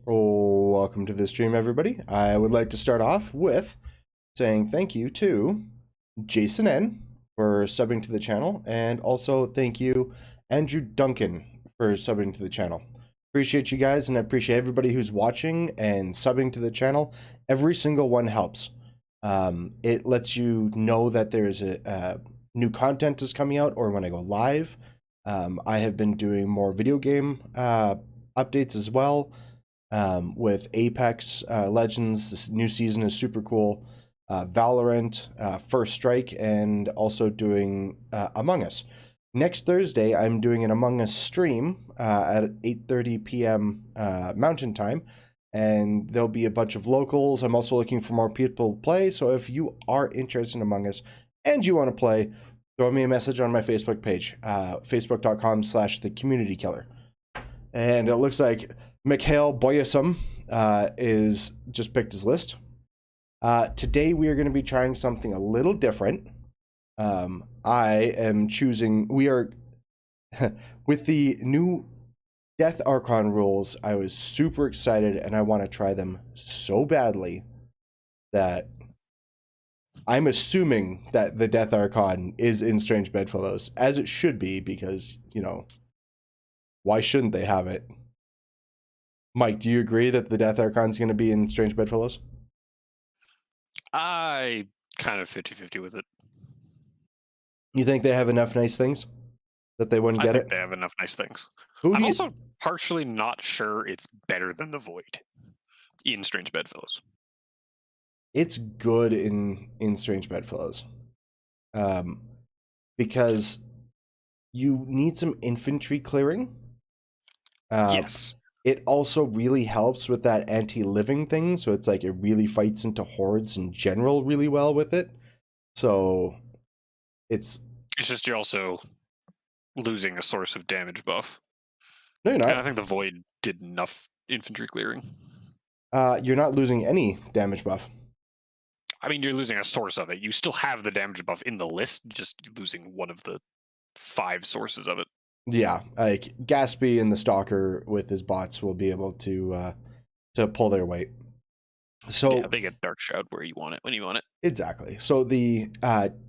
Oh, welcome to the stream, everybody. I would like to start off with saying thank you to Jason N for subbing to the channel, and also thank you, Andrew Duncan, for subbing to the channel. Appreciate you guys, and I appreciate everybody who's watching and subbing to the channel. Every single one helps. It lets you know that there's a new content is coming out, or when I go live. I have been doing more video game updates as well. With Apex Legends, this new season is super cool. Valorant, First Strike, and also doing Among Us. Next Thursday, I'm doing an Among Us stream at 8:30 p.m. Mountain Time, and there'll be a bunch of locals. I'm also looking for more people to play, so if you are interested in Among Us and you want to play, throw me a message on my Facebook page, facebook.com/thecommunitykiller. And it looks like Mikhail Boyasum is just picked his list. Today we are going to be trying something a little different. I am choosing, we are, with the new Death Archon rules, I was super excited and I want to try them so badly that I'm assuming that the Death Archon is in Strange Bedfellows, as it should be, because, you know, why shouldn't they have it? Mike, do you agree that the Death Archon is going to be in Strange Bedfellows? I kind of 50-50 with it. You think they have enough nice things that they wouldn't get it? They have enough nice things. Who I'm also partially not sure it's better than the Void in Strange Bedfellows. It's good in Strange Bedfellows. Because you need some infantry clearing. Yes. It also really helps with that anti-living thing, so it's like it really fights into hordes in general really well with it. So it's just you're also losing a source of damage buff. No, you're not. And I think the Void did enough infantry clearing. You're not losing any damage buff. I mean, you're losing a source of it. You still have the damage buff in the list, just losing one of the 5 sources of it. Yeah, like Gatsby and the Stalker with his bots will be able to pull their weight. So yeah, they get Dark Shroud where you want it when you want it. Exactly. So the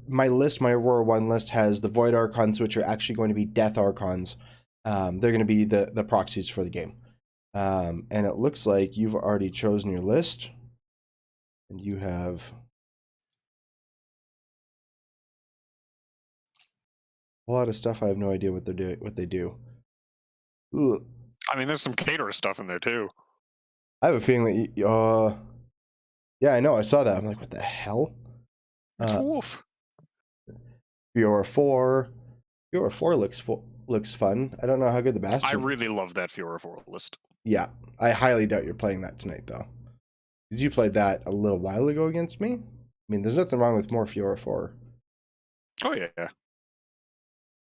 my list, my Aurora1 list, has the Void Archons, which are actually going to be Death Archons. They're going to be the proxies for the game. And it looks like you've already chosen your list, and you have a lot of stuff. I have no idea what they're doing. What they do. Ooh. I mean, there's some caterer stuff in there too. I have a feeling that yeah, I know. I saw that. I'm like, what the hell? It's Wolf. Fiora 4 looks fun. I don't know how good the Bastion. I really love that Fiora 4 list. Yeah, I highly doubt you're playing that tonight, though. Because you played that a little while ago against me. I mean, there's nothing wrong with more Fiora 4. Oh, yeah.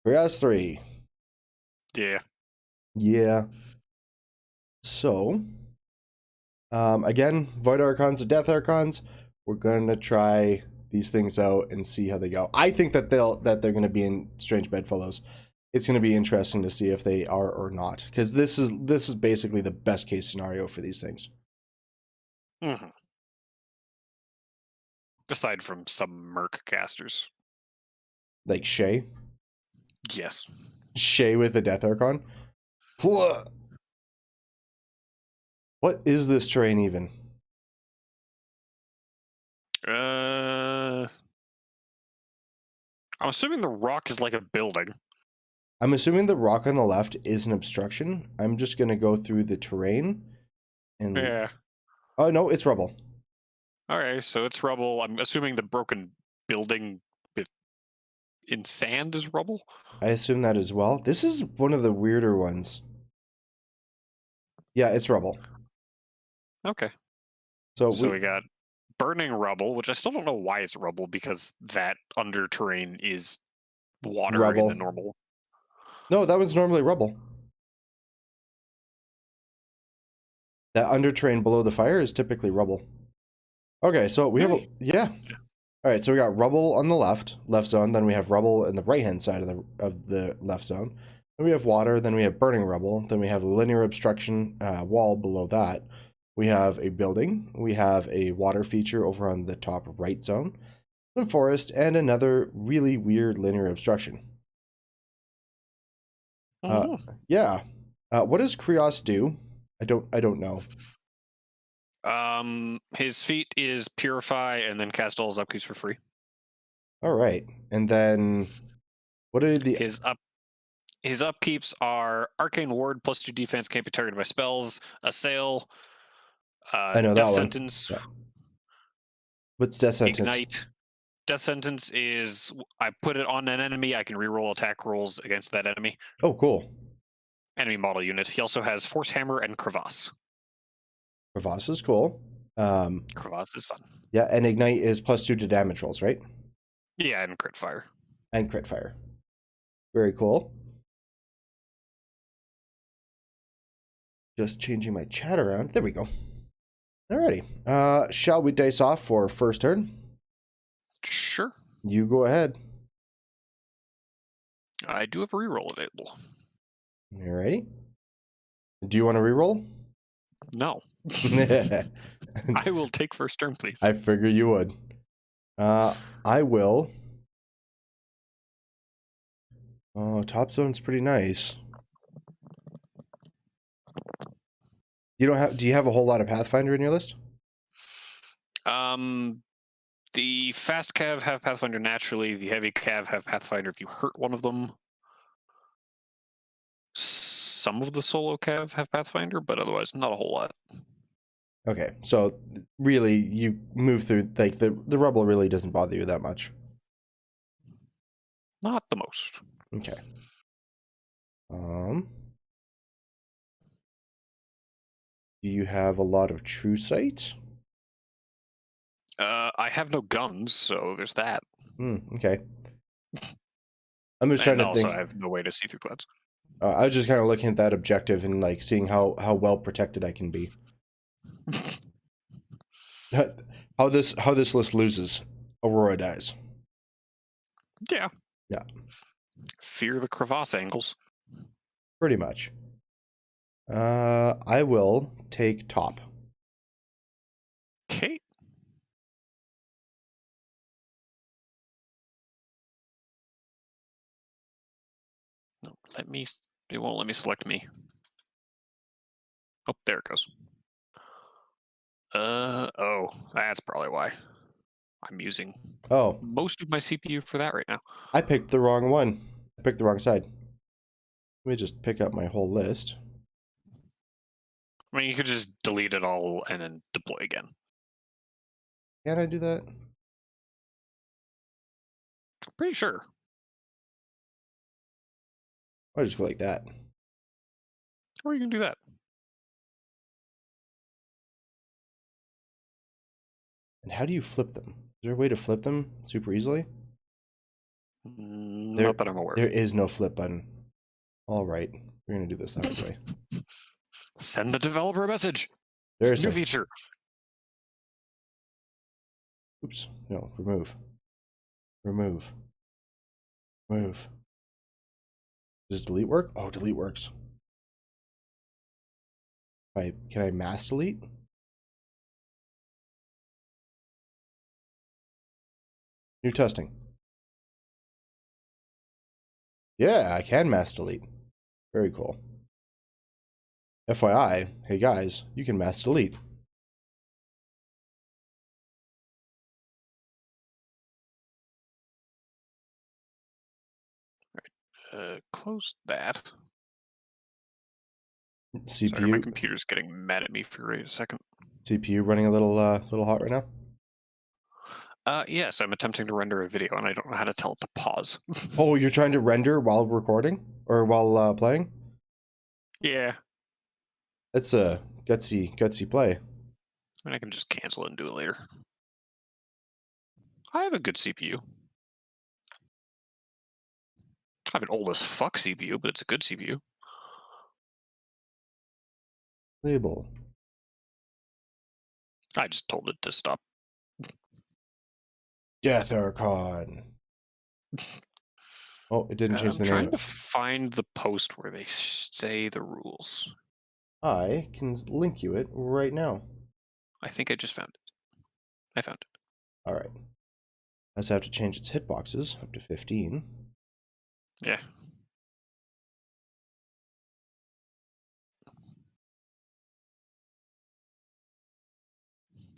Kreoss3. Yeah. Yeah. So, again, Void Archons or Death Archons. We're gonna try these things out and see how they go. I think that they're gonna be in Strange Bedfellows. It's gonna be interesting to see if they are or not, because this is basically the best case scenario for these things. Mm-hmm. Aside from some Merc casters, like Shay. Yes. Shay with the Death Archon. What is this terrain even? I'm assuming the rock is like a building. I'm assuming the rock on the left is an obstruction. I'm just gonna go through the terrain and yeah. Oh no, it's rubble. Alright, so it's rubble. I'm assuming the broken building in sand is rubble? I assume that as well. This is one of the weirder ones. Yeah, it's rubble. Okay. So we got burning rubble, which I still don't know why it's rubble, because that under terrain is water rubble. In the normal. No, that one's normally rubble. That under terrain below the fire is typically rubble. Okay, so we have yeah. All right, so we got rubble on the left zone. Then we have rubble in the right hand side of the left zone. Then we have water, then we have burning rubble, then we have a linear obstruction wall below that. We have a building, we have a water feature over on the top right zone, some forest, and another really weird linear obstruction. Yeah. What does Kreoss do? I don't know. His feat is purify and then cast all his upkeeps for free. All right. And then what are the his upkeeps are Arcane Ward, +2 defense, can't be targeted by spells, Assail, I know Death that Sentence. Yeah. What's Death Sentence? Ignite. Death Sentence is I put it on an enemy, I can reroll attack rolls against that enemy. Oh, cool. Enemy model unit. He also has Force Hammer and Crevasse. Crevasse is cool. Crevasse is fun. Yeah, and Ignite is +2 to damage rolls, right? Yeah, and crit fire. And crit fire. Very cool. Just changing my chat around. There we go. Alrighty. Shall we dice off for first turn? Sure. You go ahead. I do have a reroll available. Alrighty. Do you want to reroll? No. I will take first turn, please. I figure you would. I will. Oh, top zone's pretty nice. You don't have? Do you have a whole lot of Pathfinder in your list? The fast cav have Pathfinder naturally. The heavy cav have Pathfinder if you hurt one of them. Some of the solo cav have Pathfinder, but otherwise not a whole lot. Okay, so really you move through, like the rubble really doesn't bother you that much. Not the most. Okay. Do you have a lot of true sight? I have no guns, so there's that. Okay. I'm just trying to think. Also, I have no way to see through clouds. I was just kind of looking at that objective and like seeing how well protected I can be. how this list loses. Aurora dies. Yeah. Yeah. Fear the crevasse angles. Pretty much. I will take top. Okay. No, it won't let me select me. Oh, there it goes. Oh, that's probably why. I'm using most of my CPU for that right now. I picked the wrong one. I picked the wrong side. Let me just pick up my whole list. I mean, you could just delete it all and then deploy again. Can I do that? Pretty sure. I'll just go like that. Or you can do that. And how do you flip them? Is there a way to flip them super easily? Not that I'm aware. There is no flip button. All right, we're gonna do this that way. Send the developer a message. There's new feature. Oops. No. Remove. Remove. Move. Does delete work? Oh, delete works. Can I mass delete? New testing. Yeah, I can mass delete. Very cool. FYI, hey guys, you can mass delete. Close that. CPU. Sorry, my computer's getting mad at me for a second. CPU running a little hot right now. Yes, I'm attempting to render a video and I don't know how to tell it to pause. Oh, you're trying to render while recording or while playing? Yeah. That's a gutsy play. I mean, I can just cancel it and do it later. I have a good CPU. I have an old as fuck CPU, but it's a good CPU. Label. I just told it to stop. Death Archon. Oh, it didn't change the I'm name. trying to find the post where they say the rules. I can link you it right now. I think I just found it. I found it. All right. I also have to change its hitboxes up to 15. Yeah.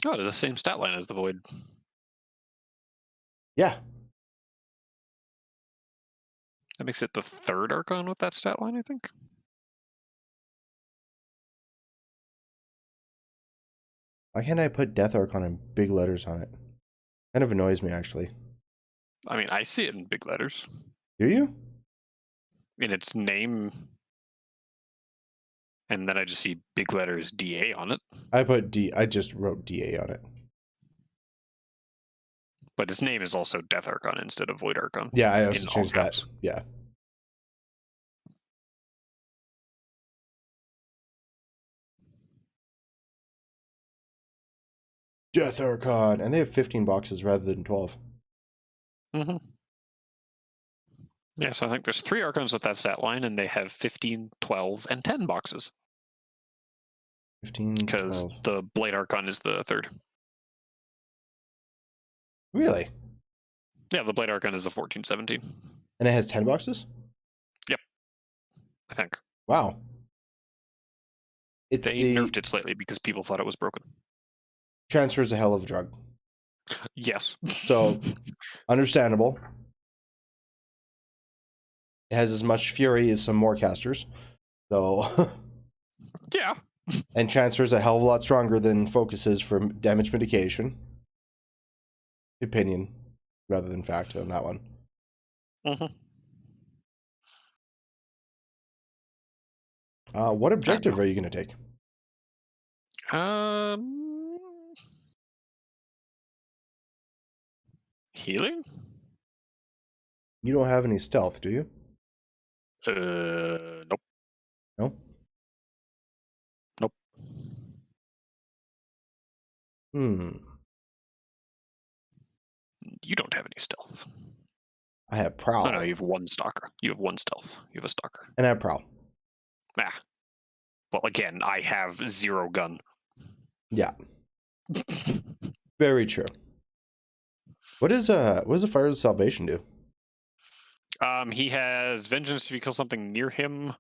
Oh, it's the same stat line as the Void. Yeah. That makes it the third Archon with that stat line, I think. Why can't I put Death Archon in big letters on it? Kind of annoys me, actually. I mean, I see it in big letters. Do you? In its name, and then I just see big letters DA on it. I just wrote DA on it. But its name is also Death Archon instead of Void Archon. Yeah, I also changed that. Yeah. Death Archon, and they have 15 boxes rather than 12. Mm-hmm. Yeah, so I think there's 3 Archons with that stat line, and they have 15, 12, and 10 boxes. 15, because 12. the Blade Archon is the third. Really? Yeah, the Blade Archon is the 14, 17. And it has 10 boxes? Yep. I think. Wow. They nerfed it slightly because people thought it was broken. Transfer is a hell of a drug. Yes. So, understandable. It has as much fury as some more casters. So... yeah. And transfer is a hell of a lot stronger than focus is for damage mitigation. Opinion, rather than fact on that one. Mm-hmm. What objective are you going to take? Healing? You don't have any stealth, do you? Nope. No? Nope. You don't have any stealth. I have prowl. Oh, no, you have 1 stalker. You have 1 stealth. You have a stalker. And I have prowl. Ah. Well, again, I have 0 gun. Yeah. Very true. What does a Fire of Salvation do? He has Vengeance if you kill something near him.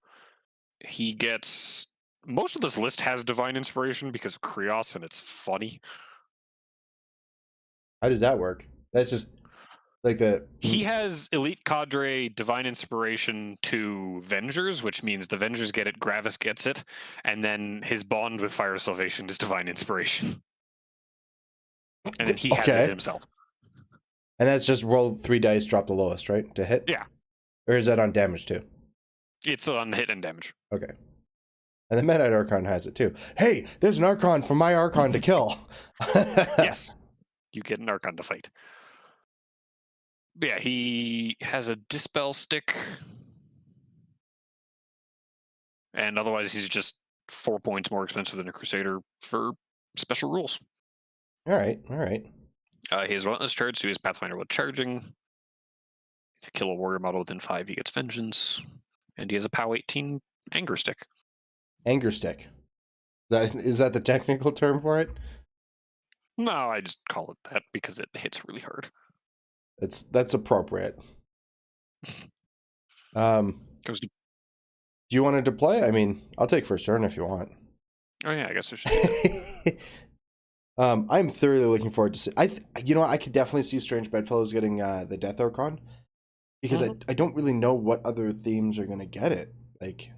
He gets... Most of this list has Divine Inspiration because of Kreoss, and it's funny. How does that work? That's just like the... He has Elite Cadre Divine Inspiration to Vengers, which means the Vengers get it, Gravis gets it, and then his bond with Fire of Salvation is Divine Inspiration. And then he has it himself. And that's just roll 3 dice, drop the lowest, right? To hit? Yeah. Or is that on damage too? It's on hit and damage. Okay. And the Medite Archon has it too. Hey, there's an Archon for my Archon to kill. Yes. You get an Archon to fight. But yeah, he has a Dispel stick. And otherwise, he's just 4 points more expensive than a Crusader for special rules. All right, all right. He has Relentless Charge, so he has Pathfinder while charging. If you kill a warrior model within 5, he gets Vengeance. And he has a POW 18 Anger Stick. Anger Stick. Is that the technical term for it? No, I just call it that because it hits really hard. That's appropriate. Goes to... Do you want to deploy? I mean, I'll take first turn if you want. Oh yeah, I guess I should. I'm thoroughly looking forward to see. I could definitely see Strange Bedfellows getting the Death Archon because I don't really know what other themes are going to get it. Like,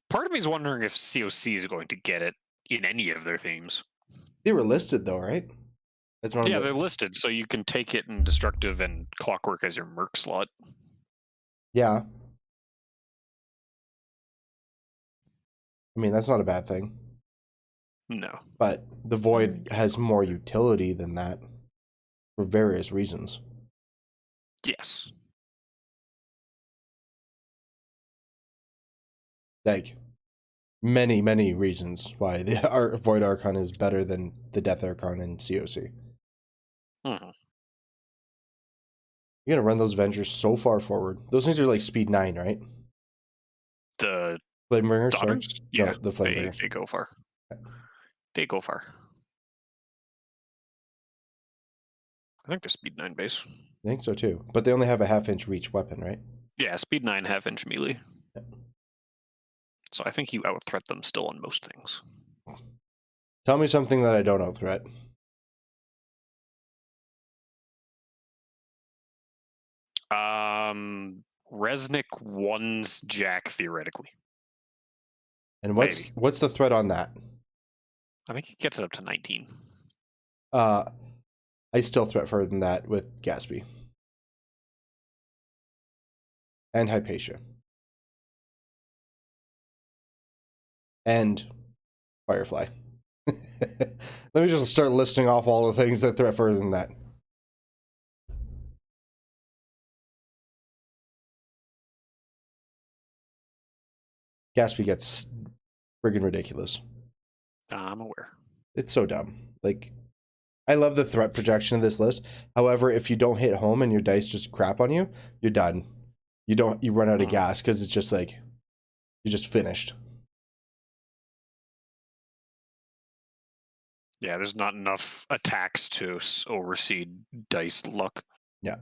part of me is wondering if COC is going to get it in any of their themes. They were listed though, right? That's one. Yeah, they're listed, so you can take it in Destructive and Clockwork as your Merc slot. Yeah. I mean, that's not a bad thing. No. But the Void has more utility than that for various reasons. Yes. Like, many, many reasons why the Void Archon is better than the Death Archon in COC. Mm-hmm. You're gonna run those Avengers so far forward. Those things are like speed 9, right? The Flamebringers, sorry. daughters? Yeah, No, the Flamebringers. they go far. They go far. I think they're speed 9 base. I think so too. But they only have a half-inch reach weapon, right? Yeah, speed 9 half-inch melee. Yeah. So I think you out-threat them still on most things. Tell me something that I don't out-threat. Resnick 1's Jack, theoretically. And what's the threat on that? I think he gets it up to 19. I still threat further than that with Gatsby. And Hypatia. And Firefly. Let me just start listing off all the things that threat further than that. Gatsby gets friggin' ridiculous. I'm aware. It's so dumb. Like, I love the threat projection of this list. However, if you don't hit home and your dice just crap on you, you're done. You run out of gas because it's just like you're just finished. Yeah, there's not enough attacks to oversee dice luck. Yeah.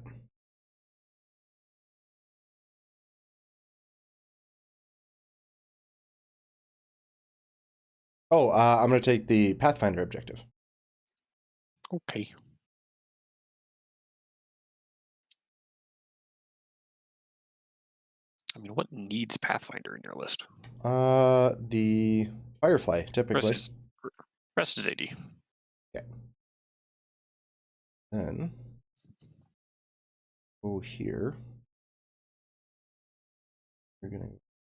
Oh, I'm going to take the Pathfinder objective. Okay. I mean, what needs Pathfinder in your list? The Firefly, typically. Rest is 80. Okay. Then go here. We're gonna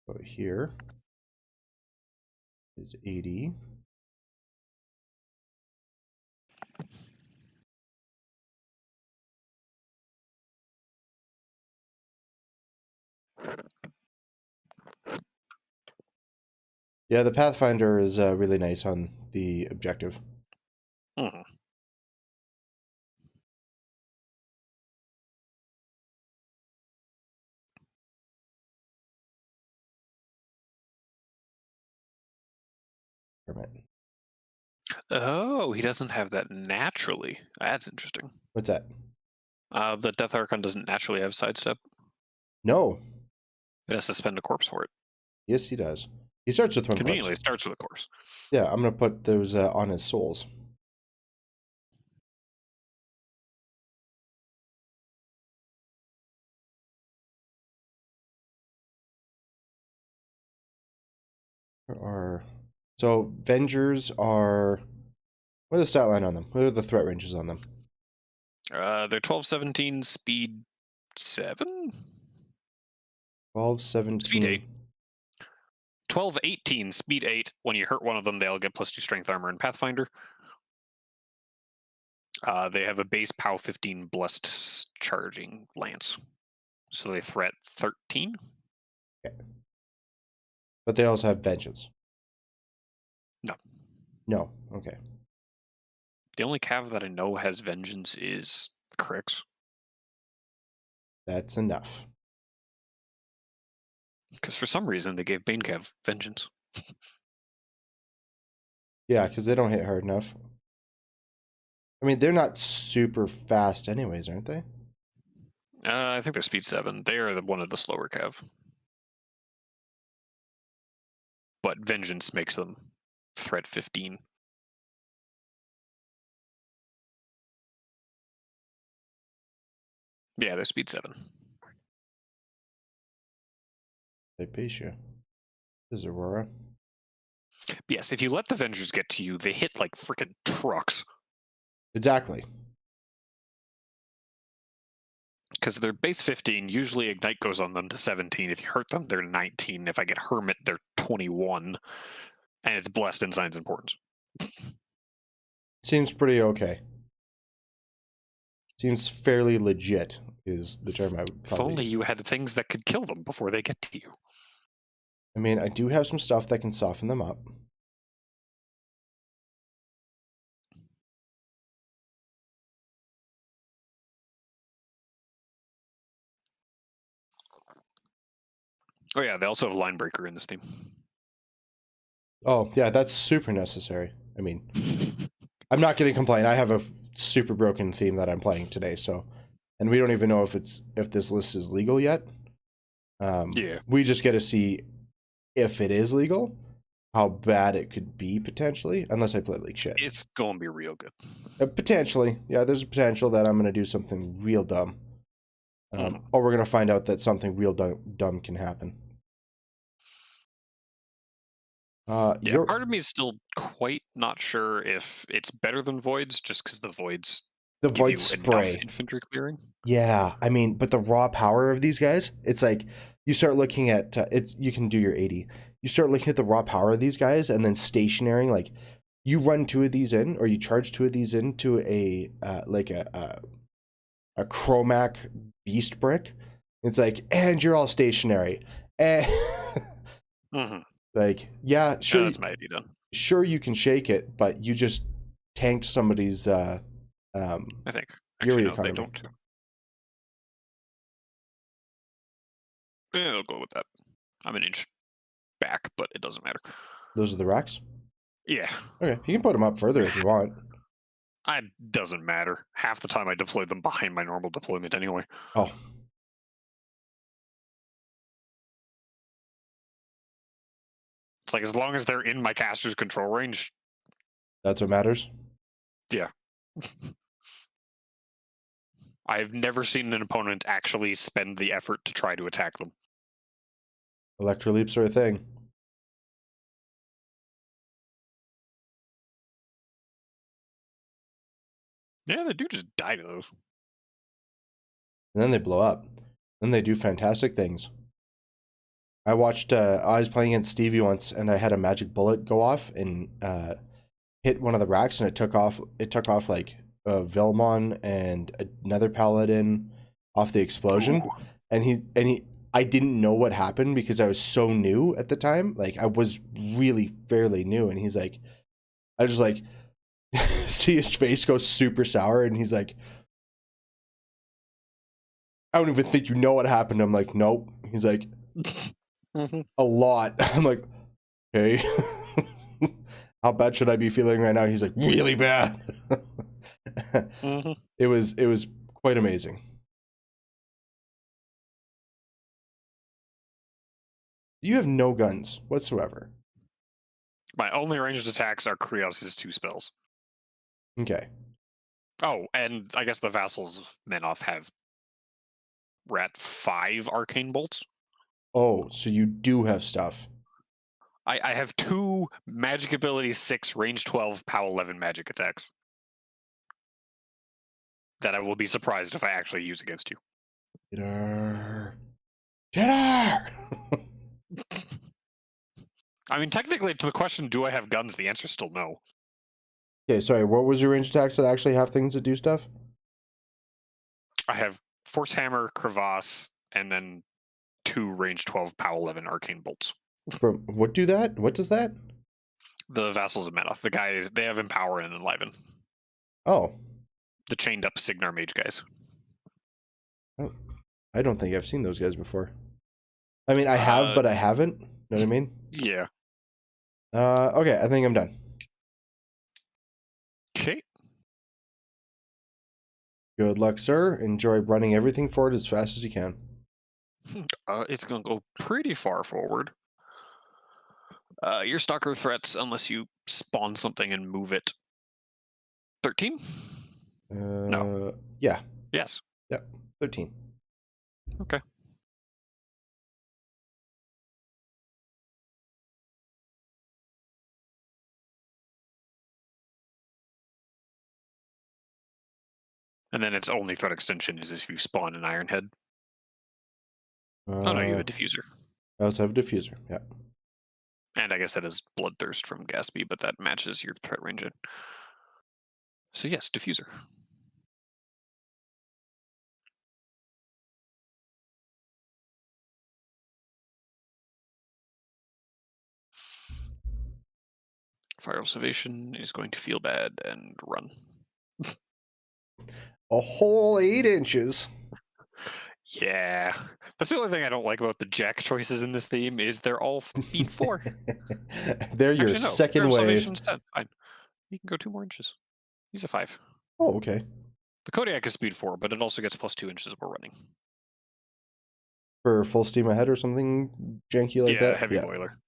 go here. Is 80. Yeah, the Pathfinder is really nice on the objective. Mm-hmm. Oh, he doesn't have that naturally. That's interesting. What's that? The Death Archon doesn't naturally have sidestep. No. It has to spend a corpse for it. Yes, he does. He starts with one Conveniently, corpse. it starts with a corpse. Yeah, I'm going to put those on his souls. So Vengers are... What are the stat line on them? What are the threat ranges on them? They're 12-17, speed 7? 12-17. Speed 8. 12-18, speed 8. When you hurt one of them, they'll get +2 strength armor in Pathfinder. They have a base POW 15 blessed charging lance. So they threat 13. Okay. But they also have vengeance. No. No. Okay. The only cav that I know has vengeance is Kreoss. That's enough. Because for some reason they gave Bane Cav vengeance. Yeah, because they don't hit hard enough. I mean, they're not super fast anyways, aren't they? I think they're speed 7. They are one of the slower cav. But vengeance makes them threat 15. Yeah, they're speed 7. Hypatia. This is Aurora. Yes, if you let the Vengers get to you, they hit like freaking trucks. Exactly. Because they're base 15, usually Ignite goes on them to 17. If you hurt them, they're 19. If I get Hermit, they're 21. And it's blessed in Signs and Portents. Seems pretty okay. Seems fairly legit is the term I would probably If only use. you had things that could kill them before they get to you. I mean, I do have some stuff that can soften them up. Oh yeah, they also have line breaker in this team. Oh, yeah, that's super necessary. I mean, I'm not going to complain. I have a super broken theme that I'm playing today, so, and we don't even know if this list is legal yet. Yeah. We just get to see if it is legal, how bad it could be potentially, unless I play like shit. It's going to be real good. Potentially, yeah. There's a potential that I'm going to do something real dumb, or we're going to find out that something real dumb can happen. Yeah, part of me is still quite not sure if it's better than voids, just because the voids give void you spray. enough infantry clearing. Yeah, I mean, but the raw power of these guys, it's like you start looking at it. You can do your 80. You start looking at the raw power of these guys, and then stationaring. Like you run 2 of these in, or you charge 2 of these into a like a chromac beast brick. It's like, and you're all stationary, and like, yeah, sure, That's my idea done. Sure, you can shake it, but you just tanked somebody's I think. Actually, no, they don't. Yeah, I'll go with that. I'm an inch back, but it doesn't matter. Those are the racks? Yeah. Okay, you can put them up further if you want. It doesn't matter. Half the time I deploy them behind my normal deployment anyway. Oh. It's like, as long as they're in my caster's control range. That's what matters? Yeah. I've never seen an opponent actually spend the effort to try to attack them. Electroleaps are a thing. Yeah, they do just die to those. And then they blow up. Then they do fantastic things. I watched, I was playing against Stevie once, and I had a magic bullet go off and hit one of the racks, and it took off like Vilmon and another paladin off the explosion. Ooh. And I didn't know what happened because I was so new at the time. Like I was really fairly new, and he's like, I just like see his face go super sour, and he's like, I don't even think you know what happened. I'm like, nope. He's like, a lot. I'm like, okay. How bad should I be feeling right now? He's like, really bad. It was quite amazing. You have no guns whatsoever. My only ranged attacks are Kreoss' 2 spells. Okay. Oh, and I guess the Vassals of Menoth have Rat 5 arcane bolts. Oh, so you do have stuff. I have 2 magic ability 6, range 12, POW 11 magic attacks that I will be surprised if I actually use against you. Jitter! I mean, technically, to the question, do I have guns, the answer is still no. Okay, sorry, what was your range attacks that actually have things that do stuff? I have Force Hammer, Crevasse, and then 2 range 12, POW 11 arcane bolts. From what do that? What does that? The Vassals of Menoth. The guys, they have Empower and Enliven. Oh. The chained up Signar mage guys. Oh, I don't think I've seen those guys before. I mean, I have, but I haven't. Know what I mean? Yeah. Okay, I think I'm done. Okay. Good luck, sir. Enjoy running everything forward as fast as you can. It's going to go pretty far forward. Your stalker threats, unless you spawn something and move it. 13? No. Yeah. Yes. Yep. 13. Okay. And then its only threat extension is if you spawn an Iron Head. Oh no, you have a diffuser. I also have a diffuser, yeah. And I guess that is Bloodthirst from Gatsby, but that matches your threat range. So yes, diffuser. Fire Observation is going to feel bad and run. A whole 8 inches. Yeah. That's the only thing I don't like about the Jack choices in this theme is they're all speed 4. They're your Actually, no. Prayer second of wave. Salvation's 10. Fine. He can go 2 more inches. He's a 5. Oh, okay. The Kodiak is speed 4, but it also gets plus 2 inches we're running. For full steam ahead or something janky like Yeah, that? heavy boiler.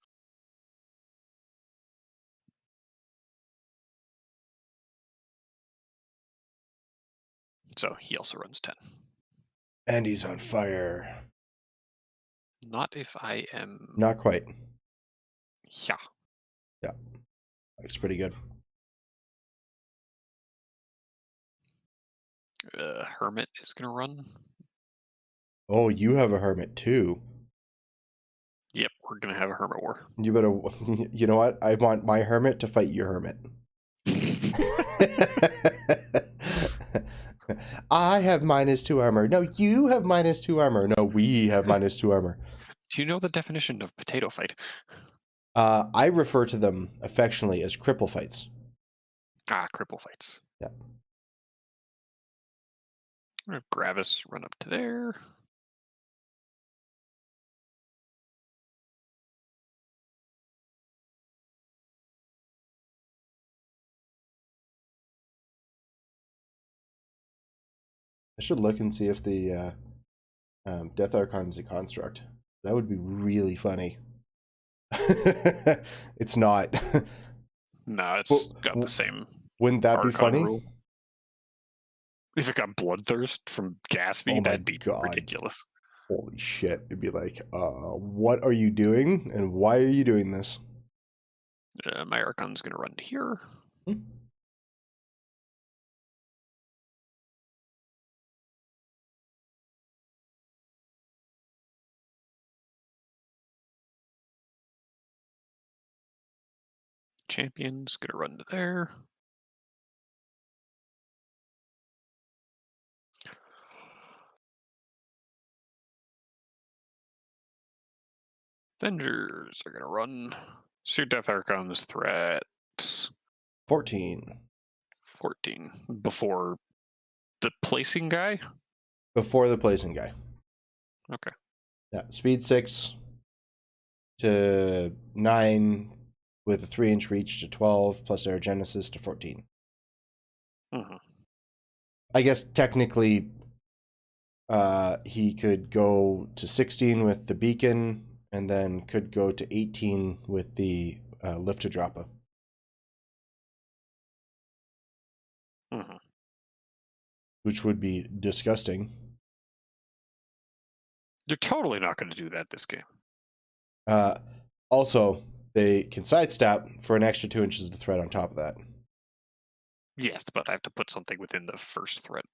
So he also runs 10. And he's on fire. Not if I am... Not quite. Yeah. Yeah. Looks pretty good. Hermit is going to run. Oh, you have a hermit too. Yep, we're going to have a Hermit War. You better, you know what? I want my hermit to fight your hermit. I have -2 armor. No, you have -2 armor. No, we have -2 armor. Do you know the definition of potato fight? I refer to them affectionately as cripple fights. Ah, cripple fights. Yeah. I'm going to Gravis run up to there. I should look and see if the Death Archon is a construct. That would be really funny. It's not. No, it's got the same. Wouldn't that be Archon funny? rule. If it got Bloodthirst from Gatsby, Oh my that'd be God. ridiculous. Holy shit. It'd be like, what are you doing and why are you doing this? My Archon's going to run here. Champion's going to run to there. Avengers are going to run. Suit Death Archon's threats. 14. 14. Before the placing guy? Before the placing guy. Okay. Yeah, speed 6 to 9 with a 3-inch reach to 12 plus aerogenesis to 14. Mm-hmm. I guess technically he could go to 16 with the beacon and then could go to 18 with the lift to dropper. Mm-hmm. Which would be disgusting. You're totally not going to do that this game. Also, they can sidestep for an extra 2 inches of threat on top of that. Yes, but I have to put something within the first threat.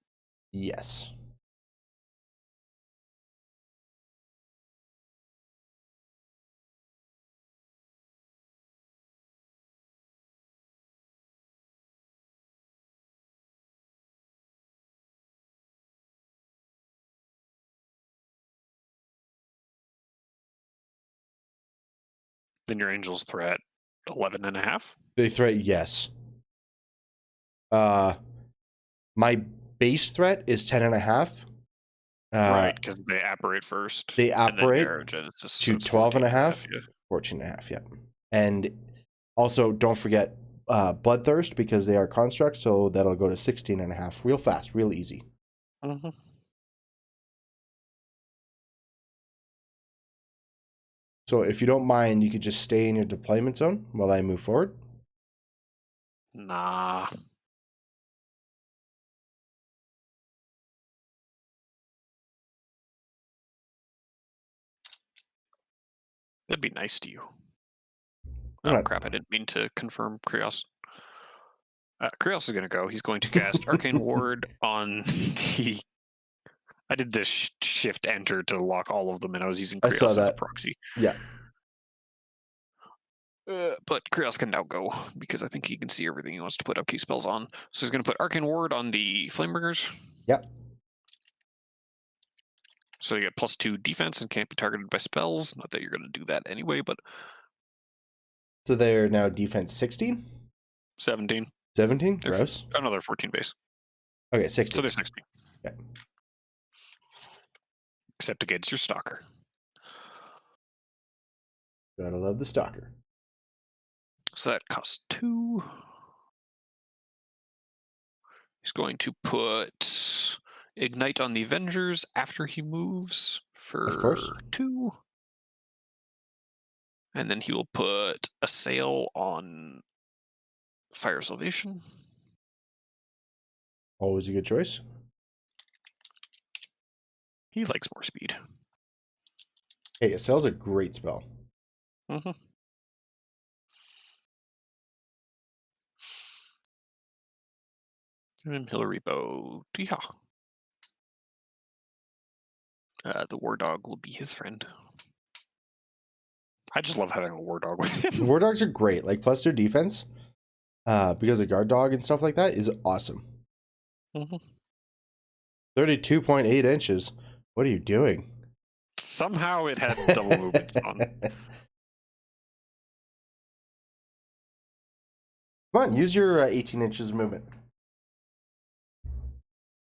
Yes. Then your Angel's threat 11.5. They threat, yes. My base threat is 10.5. Right, because they apparate first. They apparate to 12.5, 14.5, yeah. And also, don't forget Bloodthirst, because they are constructs, so that'll go to 16.5 real fast, real easy. Mm-hmm. So if you don't mind, you could just stay in your deployment zone while I move forward. Nah. That'd be nice to you. Oh, crap. I didn't mean to confirm Kreoss. Kreoss is going to go. He's going to cast Arcane Ward on the... I did this shift enter to lock all of them, and I was using Kreoss as a proxy. Yeah. But Kreoss can now go, because I think he can see everything he wants to put upkeep spells on. So he's going to put Arcane Ward on the Flamebringers. Yep. So you get +2 defense and can't be targeted by spells. Not that you're going to do that anyway, but... So they're now defense 16? 17. 17? Gross. Another 14 base. Okay, 16. So they're 16. Yeah. Except against your stalker. Gotta love the stalker. So that costs 2. He's going to put Ignite on the Avengers after he moves Of course. for 2. And then he will put Assail on Fire Salvation. Always a good choice. He likes more speed. Hey, Assail's a great spell. Mm-hmm. And Hillary Bow. Yeah. The War Dog will be his friend. I just love having a War Dog with him. War Dogs are great. Like, plus their defense, because of Guard Dog and stuff like that, is awesome. Mm-hmm. 32.8 inches. What are you doing? Somehow it had double movement on. Come on, use your 18 inches of movement.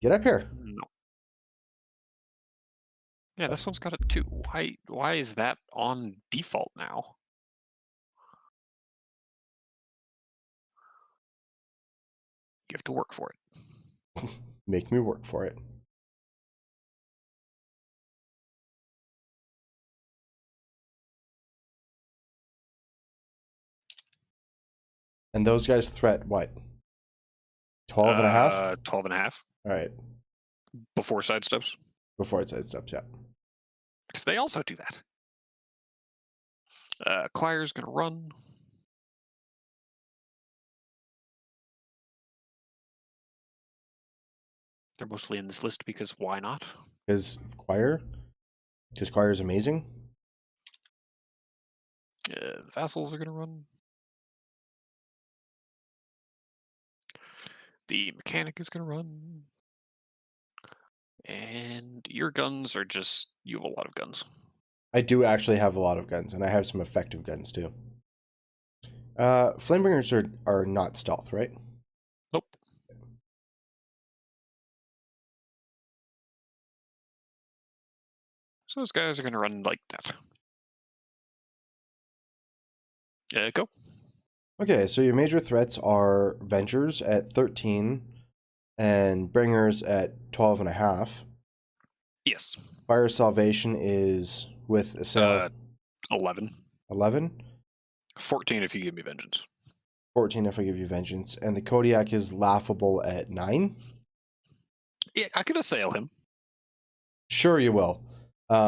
Get up here. No. Yeah, this one's got a 2. Why is that on default now? You have to work for it. Make me work for it. And those guys threat what? 12 and a half? 12 and a half. All right. Before sidesteps. Before it sidesteps, yeah. Because they also do that. Acquire's going to run. They're mostly in this list because why not? Because Choir is amazing. The Vassals are going to run. The Mechanic is going to run. And your guns are just... You have a lot of guns. I do actually have a lot of guns, and I have some effective guns too. Flamebringers are not stealth, right? Nope. So those guys are going to run like that. Go. Okay, so your major threats are Vengers at 13 and Bringers at 12 and a half. Yes. Fire Salvation is with Assail 11. 11. 14 if you give me Vengeance. 14 if I give you Vengeance. And the Kodiak is laughable at 9. Yeah, I could assail him. Sure you will.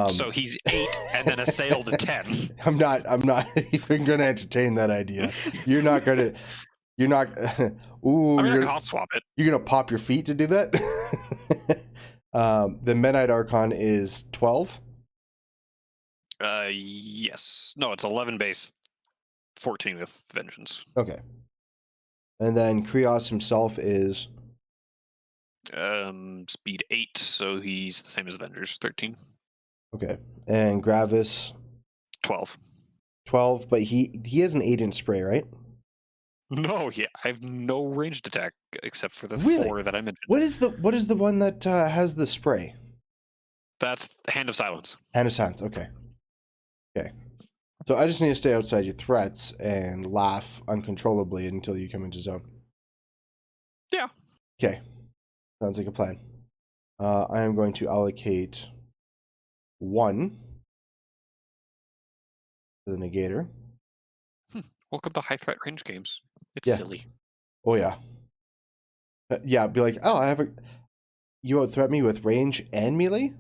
So he's 8 and then assail to 10. I'm not even gonna entertain that idea. You're not ooh, I mean, I can hot swap it. You're gonna pop your feet to do that? The Midnight Archon is 12. Yes. No, it's 11 base, 14 with Vengeance. Okay. And then Kreoss himself is speed 8, so he's the same as Avengers, 13. okay. And Gravis 12. 12, but he has an 8-inch spray, right? No, yeah, I have no ranged attack except for the Really? 4 that I mentioned. What is the one that has the spray? That's Hand of Silence. Hand of Silence. Okay. Okay. So I just need to stay outside your threats and laugh uncontrollably until you come into zone. Yeah. Okay. Sounds like a plan. I am going to allocate 1 to the negator. Welcome to high threat range games. It's Yeah. silly. Oh yeah. Yeah, be like, oh, you out-threat me with range and melee?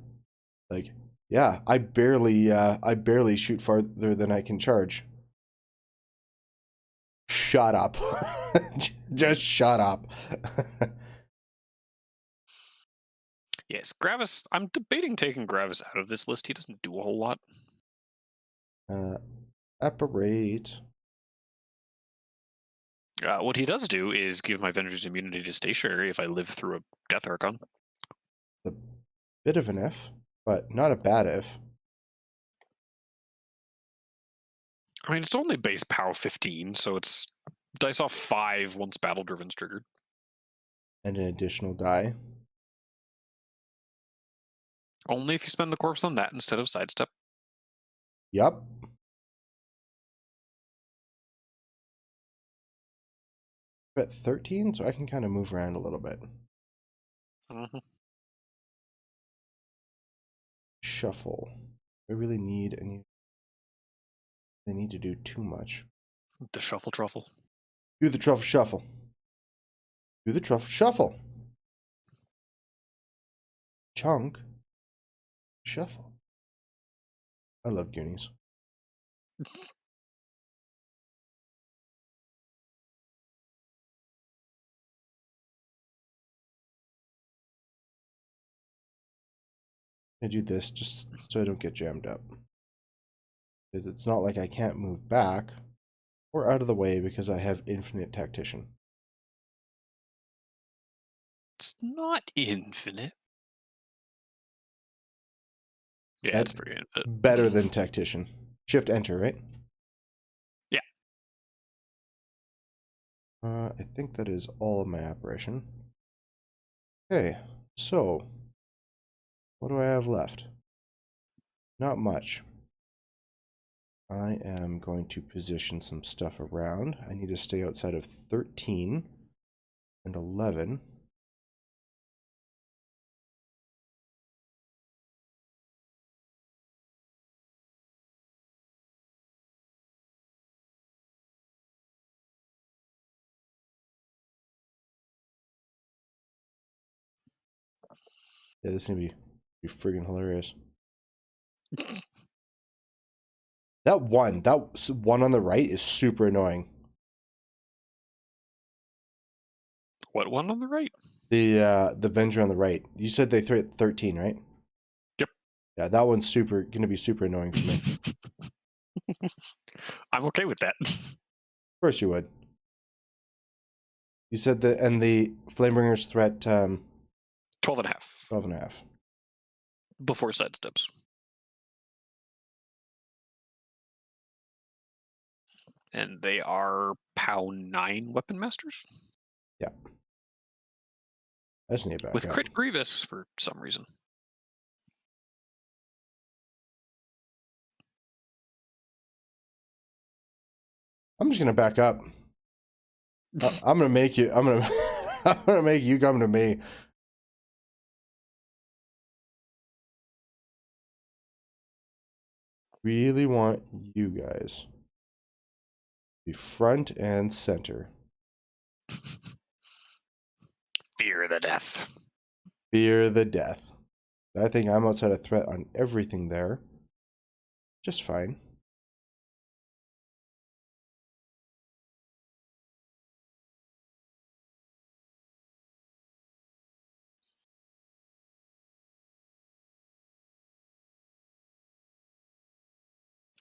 Like, yeah, I barely shoot farther than I can charge. Shut up. Just shut up. Yes, Gravis. I'm debating taking Gravis out of this list. He doesn't do a whole lot. Apparate. What he does do is give my Avengers immunity to stationary if I live through a Death Archon. A bit of an F, but not a bad F. I mean, it's only base POW 15, so it's dice off 5 once Battle Driven's triggered. And an additional die. Only if you spend the corpse on that instead of sidestep. Yup. We're at 13, so I can kind of move around a little bit. Shuffle. I really need any. They need to do too much. The shuffle truffle. Do the truffle shuffle. Do the truffle shuffle. Chunk. Shuffle. I love Goonies. I do this just so I don't get jammed up. Because it's not like I can't move back or out of the way because I have infinite tactician. It's not infinite. Yeah, That's it's pretty infinite. better than tactician. Shift enter, right? Yeah. I think that is all of my operation. Okay, so what do I have left? Not much. I am going to position some stuff around. I need to stay outside of 13 and 11. Yeah, this is gonna be friggin' hilarious. That one on the right is super annoying. What one on the right? The Venger on the right. You said they threw at 13, right? Yep. Yeah, that one's gonna be super annoying for me. I'm okay with that. Of course you would. You said that, and the Flamebringer's threat 12 and a half. 12 and a half. Before sidesteps. And they are POW 9 weapon masters? Yeah. I just need to back With up. crit Grievous for some reason. I'm just gonna back up. I'm gonna make you. I'm gonna make you come to me. Really want you guys to be front and center. Fear the death. Fear the death. I think I'm outside of threat on everything there. Just fine.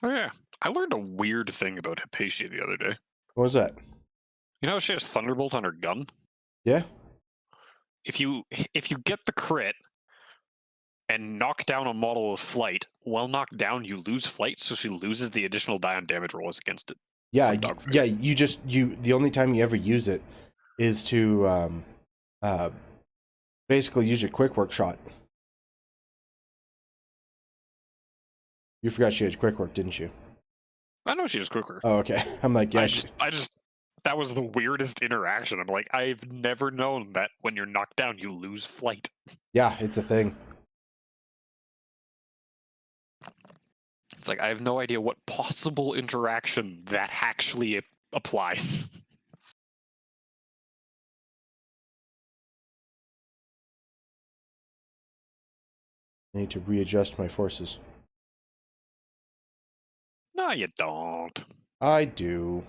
Oh yeah. I learned a weird thing about Hypatia the other day. What was that? You know how she has Thunderbolt on her gun? Yeah? If you get the crit and knock down a model with flight, while knocked down you lose flight, so she loses the additional die on damage rolls against it. Yeah, yeah, the only time you ever use it is to basically use your quick work shot. You forgot she had quick work, didn't you? I know she was quicker. Oh, okay. I'm like, yeah. I just that was the weirdest interaction. I'm like, I've never known that when you're knocked down, you lose flight. Yeah, it's a thing. It's like, I have no idea what possible interaction that actually applies. I need to readjust my forces. No, you don't. I do.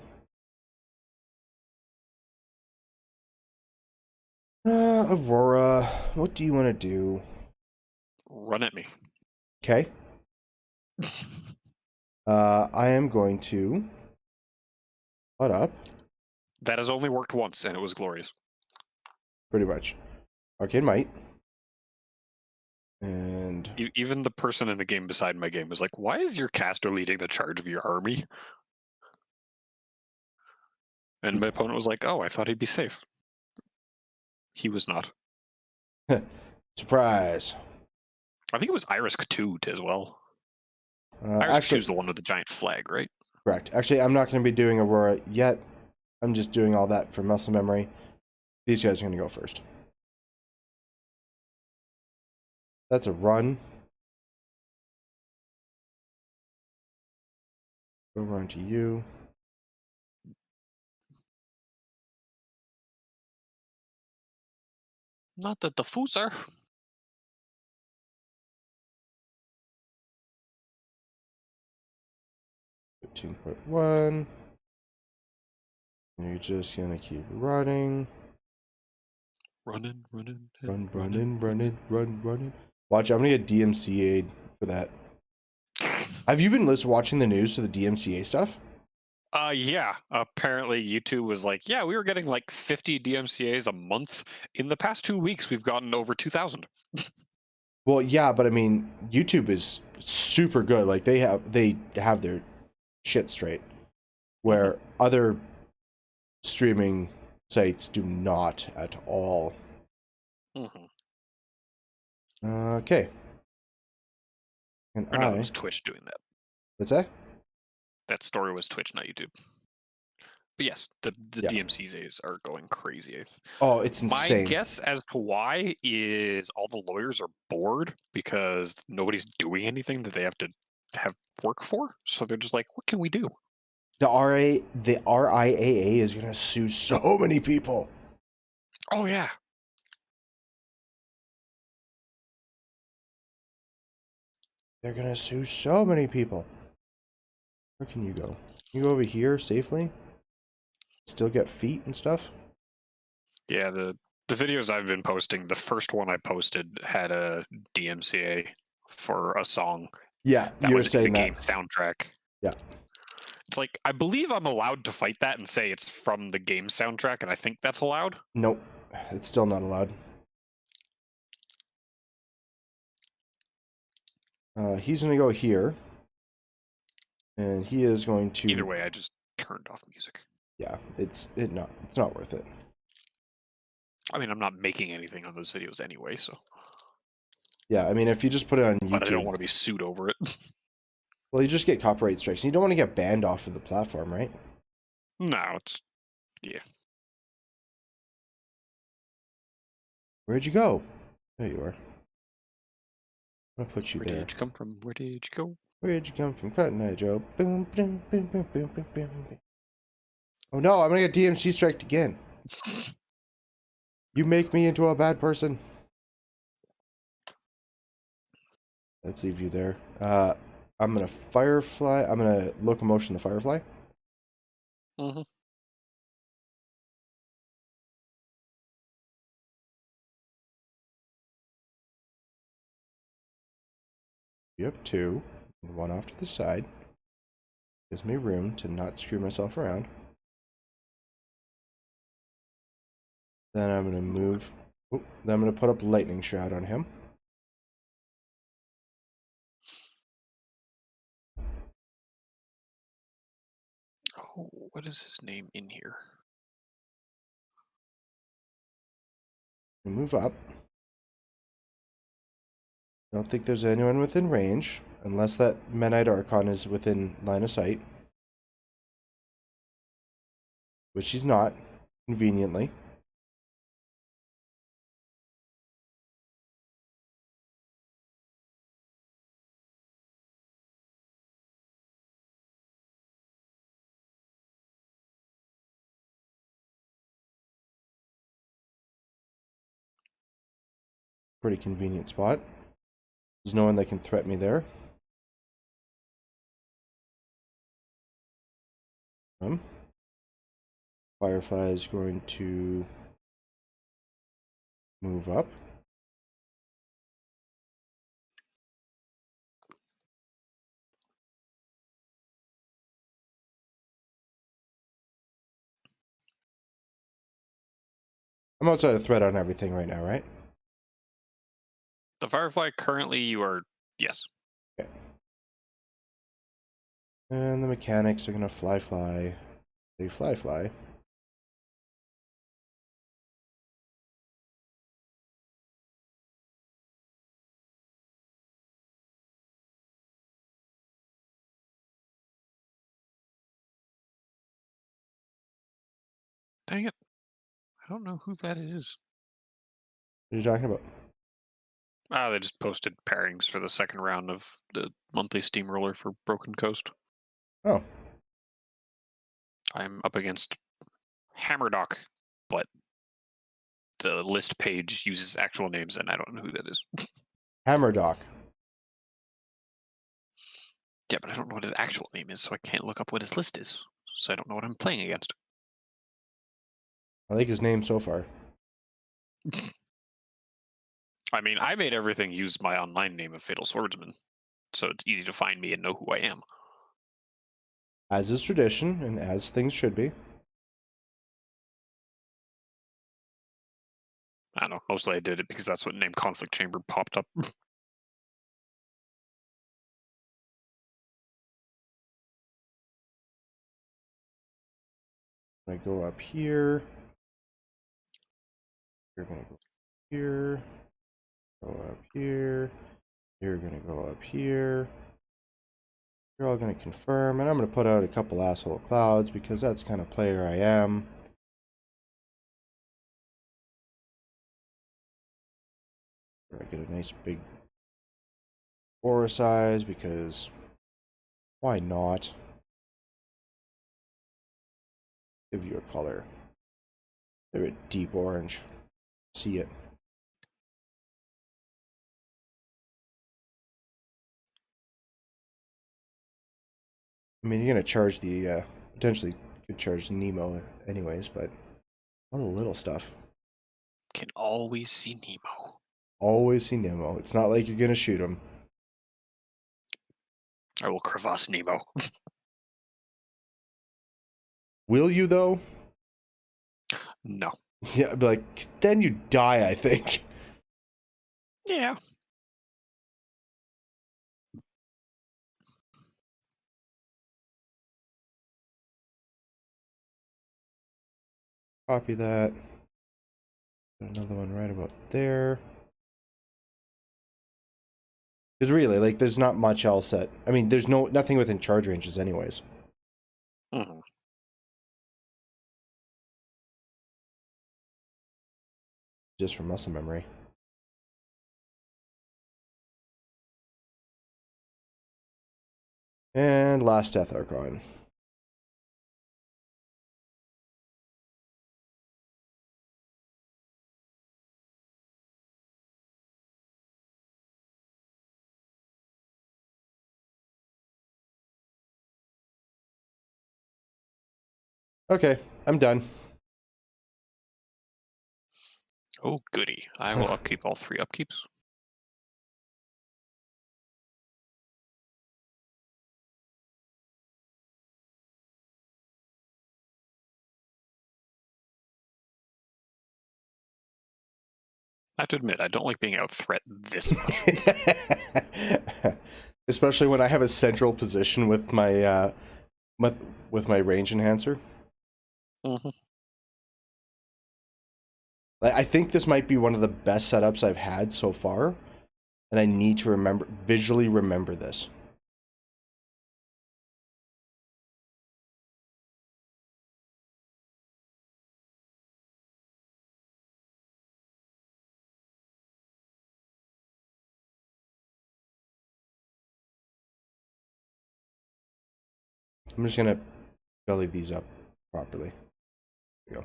Aurora, what do you want to do? Run at me. Okay. I am going to put up. That has only worked once, and it was glorious. Pretty much. Arcane Might. And even the person in the game beside my game was like, why is your caster leading the charge of your army? And my opponent was like, oh, I thought he'd be safe. He was not. Surprise. I think it was Iris Katoot as well. Iris Actually, Katoot's the one with the giant flag, right? correct. Actually, I'm not going to be doing Aurora yet. I'm just doing all that for muscle memory. These guys are going to go first. That's a run. Go run to you. Not the diffuser. 15.1. You're just going to keep running. Running. Run. Watch, I'm going to get DMCA'd for that. Have you been watching the news for the DMCA stuff? Yeah. Apparently, YouTube was like, yeah, we were getting like 50 DMCA's a month. In the past 2 weeks, we've gotten over 2,000. Well, yeah, but I mean, YouTube is super good. Like they have their shit straight, where other streaming sites do not at all. Okay. And Or no, it was Twitch doing that. What's that? That story was Twitch, not YouTube. But yes, the Yeah. DMCA's are going crazy. Oh, it's insane. My guess as to why is all the lawyers are bored because nobody's doing anything that they have to have work for. So they're just like, what can we do? The RIAA is gonna sue so many people. Oh yeah. They're gonna sue so many people. Where can you go? You go over here safely? Still get feet and stuff? Yeah, the videos I've been posting, the first one I posted had a DMCA for a song. Yeah, that you were was saying in the that. game soundtrack. Yeah. It's like, I believe I'm allowed to fight that and say it's from the game soundtrack, and I think that's allowed. Nope. It's still not allowed. He's gonna go here. And he is going to... Either way, I just turned off music. Yeah, it's not worth it. I mean, I'm not making anything on those videos anyway, so... Yeah, I mean, if you just put it on YouTube... But I don't want to be sued over it. Well, you just get copyright strikes. You don't want to get banned off of the platform, right? No, it's... Yeah. Where'd you go? There you are. I'm gonna put you there. Where did you come from? Where did you go? Where'd you come from? Cotton Eye Joe. Boom, boom, boom, boom, boom, boom, boom. Oh no, I'm gonna get DMC striked again. You make me into a bad person. Let's leave you there. I'm gonna Firefly. I'm gonna Locomotion the Firefly. Mm-hmm. You have two. One off to the side. Gives me room to not screw myself around. Then I'm gonna move. Then I'm gonna put up Lightning Shroud on him. Oh, what is his name in here? Move up. I don't think there's anyone within range, unless that Menite Archon is within line of sight. Which he's not, conveniently. Pretty convenient spot. There's no one that can threat me there. Firefly is going to move up. I'm outside of threat on everything right now, right? The Firefly, currently you are... Yes. Okay. And the mechanics are gonna fly. They fly. Dang it. I don't know who that is. What are you talking about? Ah, they just posted pairings for the second round of the monthly steamroller for Broken Coast. Oh. I'm up against Hammerdock, but the list page uses actual names, and I don't know who that is. Hammerdock. Yeah, but I don't know what his actual name is, so I can't look up what his list is. So I don't know what I'm playing against. I like his name so far. I mean, I made everything use my online name of Fatal Swordsman, so it's easy to find me and know who I am. As is tradition, and as things should be. I don't know. Mostly I did it because that's what name Conflict Chamber popped up. I go up here. You're gonna go here. Go up here. You're gonna go up here. You're all gonna confirm, and I'm gonna put out a couple asshole clouds because that's kind of player I am. I get a nice big aura size because why not? Give you a color. They're a deep orange. See it. I mean, you're gonna charge the potentially could charge Nemo anyways, but all the little stuff. Can always see Nemo. Always see Nemo. It's not like you're gonna shoot him. I will crevasse Nemo. Will you though? No. Yeah, but like then you die, I think. Yeah. Copy that. Another one right about there. Because really, like, there's not much else that. I mean, there's nothing within charge ranges, anyways. Mm-hmm. Just from muscle memory. And last Death Archon. Okay, I'm done. Oh, goody. I will upkeep all 3 upkeeps. I have to admit, I don't like being out-threat this much. Especially when I have a central position with my with my range enhancer. Mm-hmm. I think this might be one of the best setups I've had so far, and I need to visually remember this. I'm just gonna belly these up properly. There we go.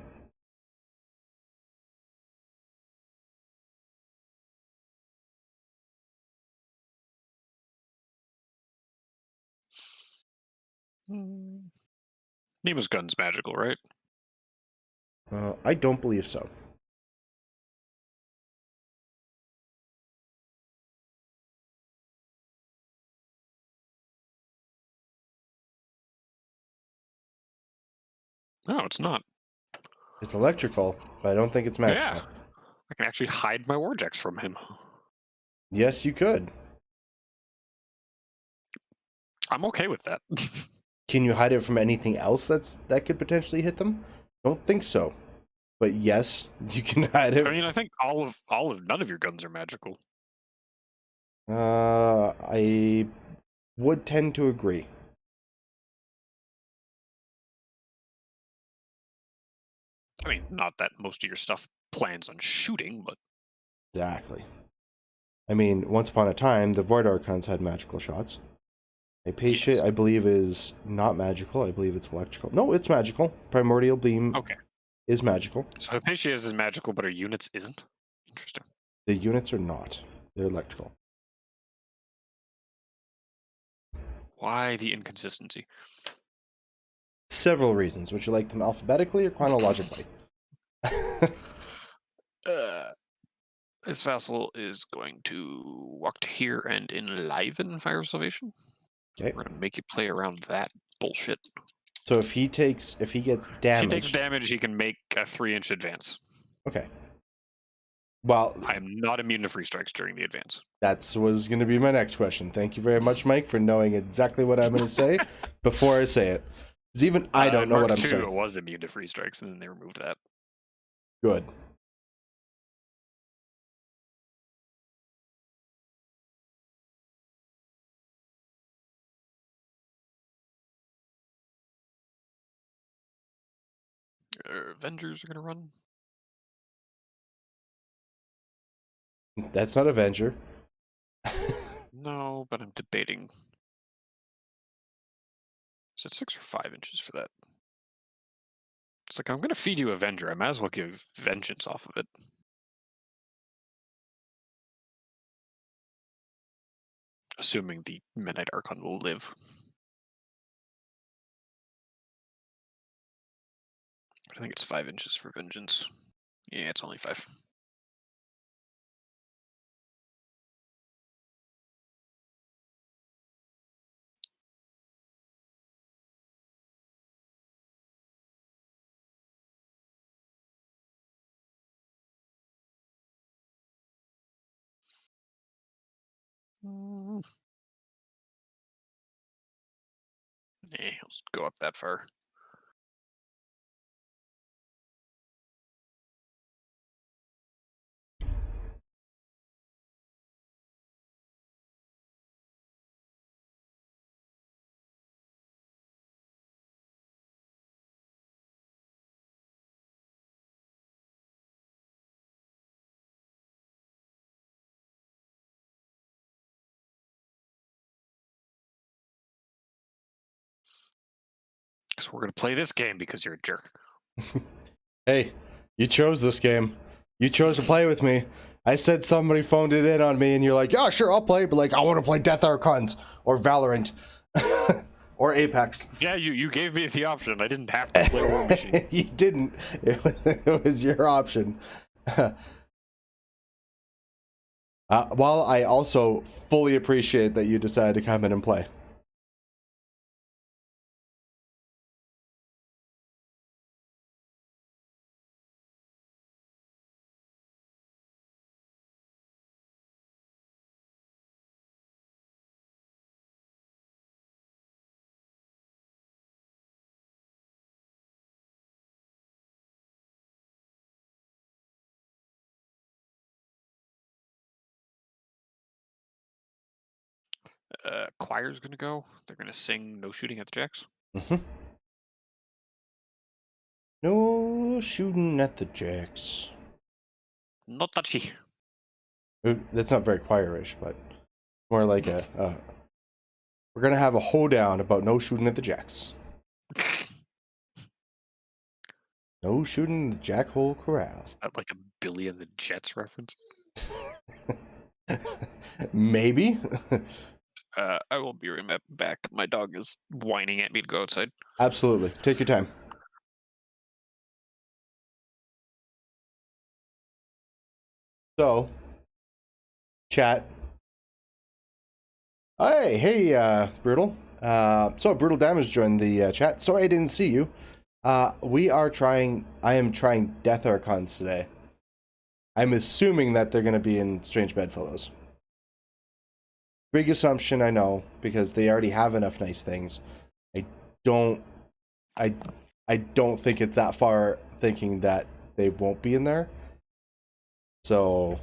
Nemo's gun's magical, right? I don't believe so. No, it's not. It's electrical, but I don't think it's magical. Yeah. I can actually hide my Warjacks from him. Yes, you could. I'm okay with that. Can you hide it from anything else that could potentially hit them? Don't think so. But yes, you can hide it. I mean, I think none of your guns are magical. I would tend to agree. I mean, not that most of your stuff plans on shooting, but Exactly. I mean, once upon a time, the Void Archons had magical shots. Hypatia, yes. I believe, is not magical. I believe it's electrical. No, it's magical. Primordial Beam Okay. is magical. So Hypatia's is magical, but her units isn't. Interesting. The units are not. They're electrical. Why the inconsistency? Several reasons. Would you like them alphabetically or chronologically? This vassal is going to walk to here and enliven Fire of Salvation. Okay. We're gonna make you play around that bullshit. So if he gets If he takes damage, damage, he can make a 3-inch advance. okay. Well, I am not immune to free strikes during the advance. that was going to be my next question. Thank you very much, Mike, for knowing exactly what I'm going to say before I say it. Because even I don't know what I'm saying. It was immune to free strikes, and then they removed that. Good. Avengers are gonna run. That's not Avenger. No, but I'm debating. Is it 6 or 5 inches for that? It's like, I'm gonna feed you Avenger. I might as well give Vengeance off of it. Assuming the Midnight Archon will live. I think it's 5 inches for Vengeance. Yeah, it's only 5. Let's go up that far. So we're gonna play this game because you're a jerk. Hey, you chose this game. You chose to play with me. I said somebody phoned it in on me, and you're like, yeah, sure, I'll play. But like, I want to play Death Archons or Valorant or Apex. Yeah, you gave me the option. I didn't have to play Warmachine. You didn't. It was your option. While I also fully appreciate that you decided to come in and play. Choir's gonna go. They're gonna sing "No Shooting at the Jacks." Mm-hmm. No shooting at the jacks. Not touchy. That's not very choirish, but more like we're gonna have a hoedown about no shooting at the jacks. No shooting in the jackhole corral. Is that like a Billy and the Jets reference? Maybe. I will be right back. My dog is whining at me to go outside. Absolutely. Take your time. So, chat. Hey, Brutal. So Brutal Damage joined the chat. Sorry I didn't see you. I am trying Death Archons today. I'm assuming that they're going to be in Strange Bedfellows. Big assumption, I know, because they already have enough nice things. I don't think it's that far thinking that they won't be in there. So,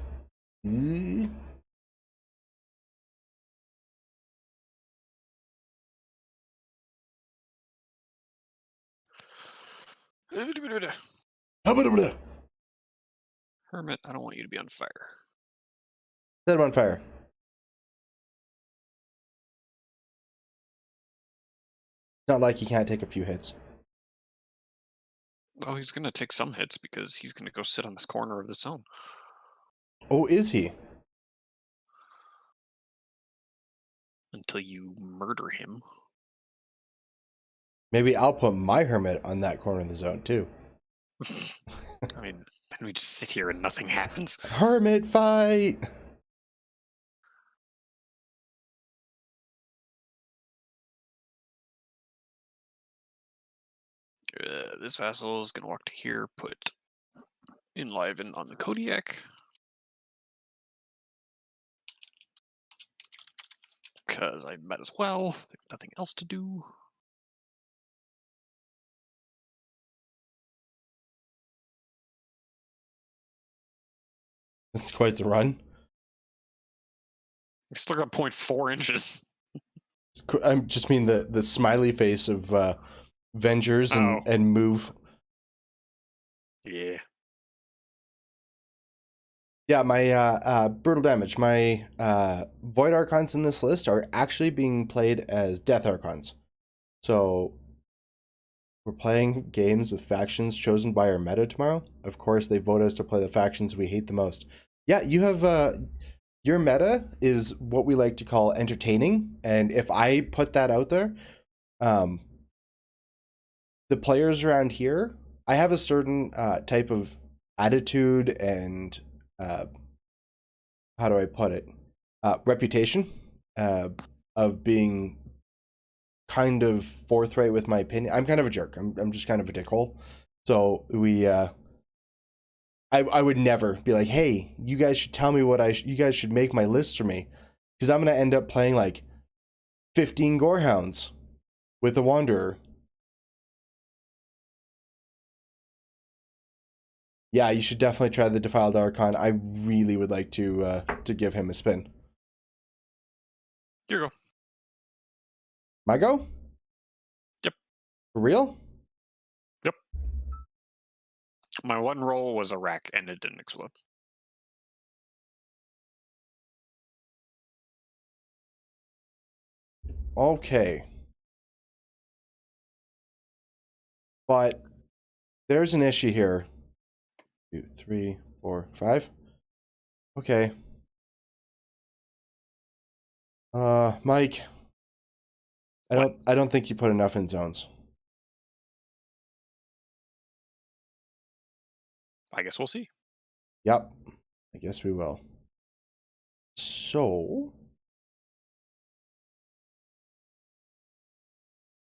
Set Hermit, I don't want you to be on fire. him on fire. It's not like he can't take a few hits. Oh, he's gonna take some hits because he's gonna go sit on this corner of the zone. Oh, is he? Until you murder him. Maybe I'll put my hermit on that corner of the zone too. I mean, and we just sit here and nothing happens. Hermit fight! This vassal is gonna walk to here, put Enliven on the Kodiak. Because I might as well. There's nothing else to do. That's quite the run. I still got 0.4 inches. I just mean the smiley face of Vengers and move. Yeah. Yeah, my brutal damage. My Void Archons in this list are actually being played as Death Archons. So we're playing games with factions chosen by our meta tomorrow. Of course, they vote us to play the factions we hate the most. Yeah, you have your meta is what we like to call entertaining, and if I put that out there, the players around here, I have a certain type of attitude and how do I put it? Reputation of being kind of forthright with my opinion. I'm kind of a jerk. I'm just kind of a dickhole. So we I would never be like, hey, you guys should tell me what you guys should make my list for me, because I'm gonna end up playing like 15 Gorehounds with a Wanderer. Yeah, you should definitely try the Defiled Archon. I really would like to give him a spin. Here you go. My go? Yep. For real? Yep. My one roll was a rack and it didn't explode. Okay. But there's an issue here. 2, 3, 4, 5. Okay. Mike, I don't think you put enough in zones. I guess we'll see. Yep. I guess we will. So,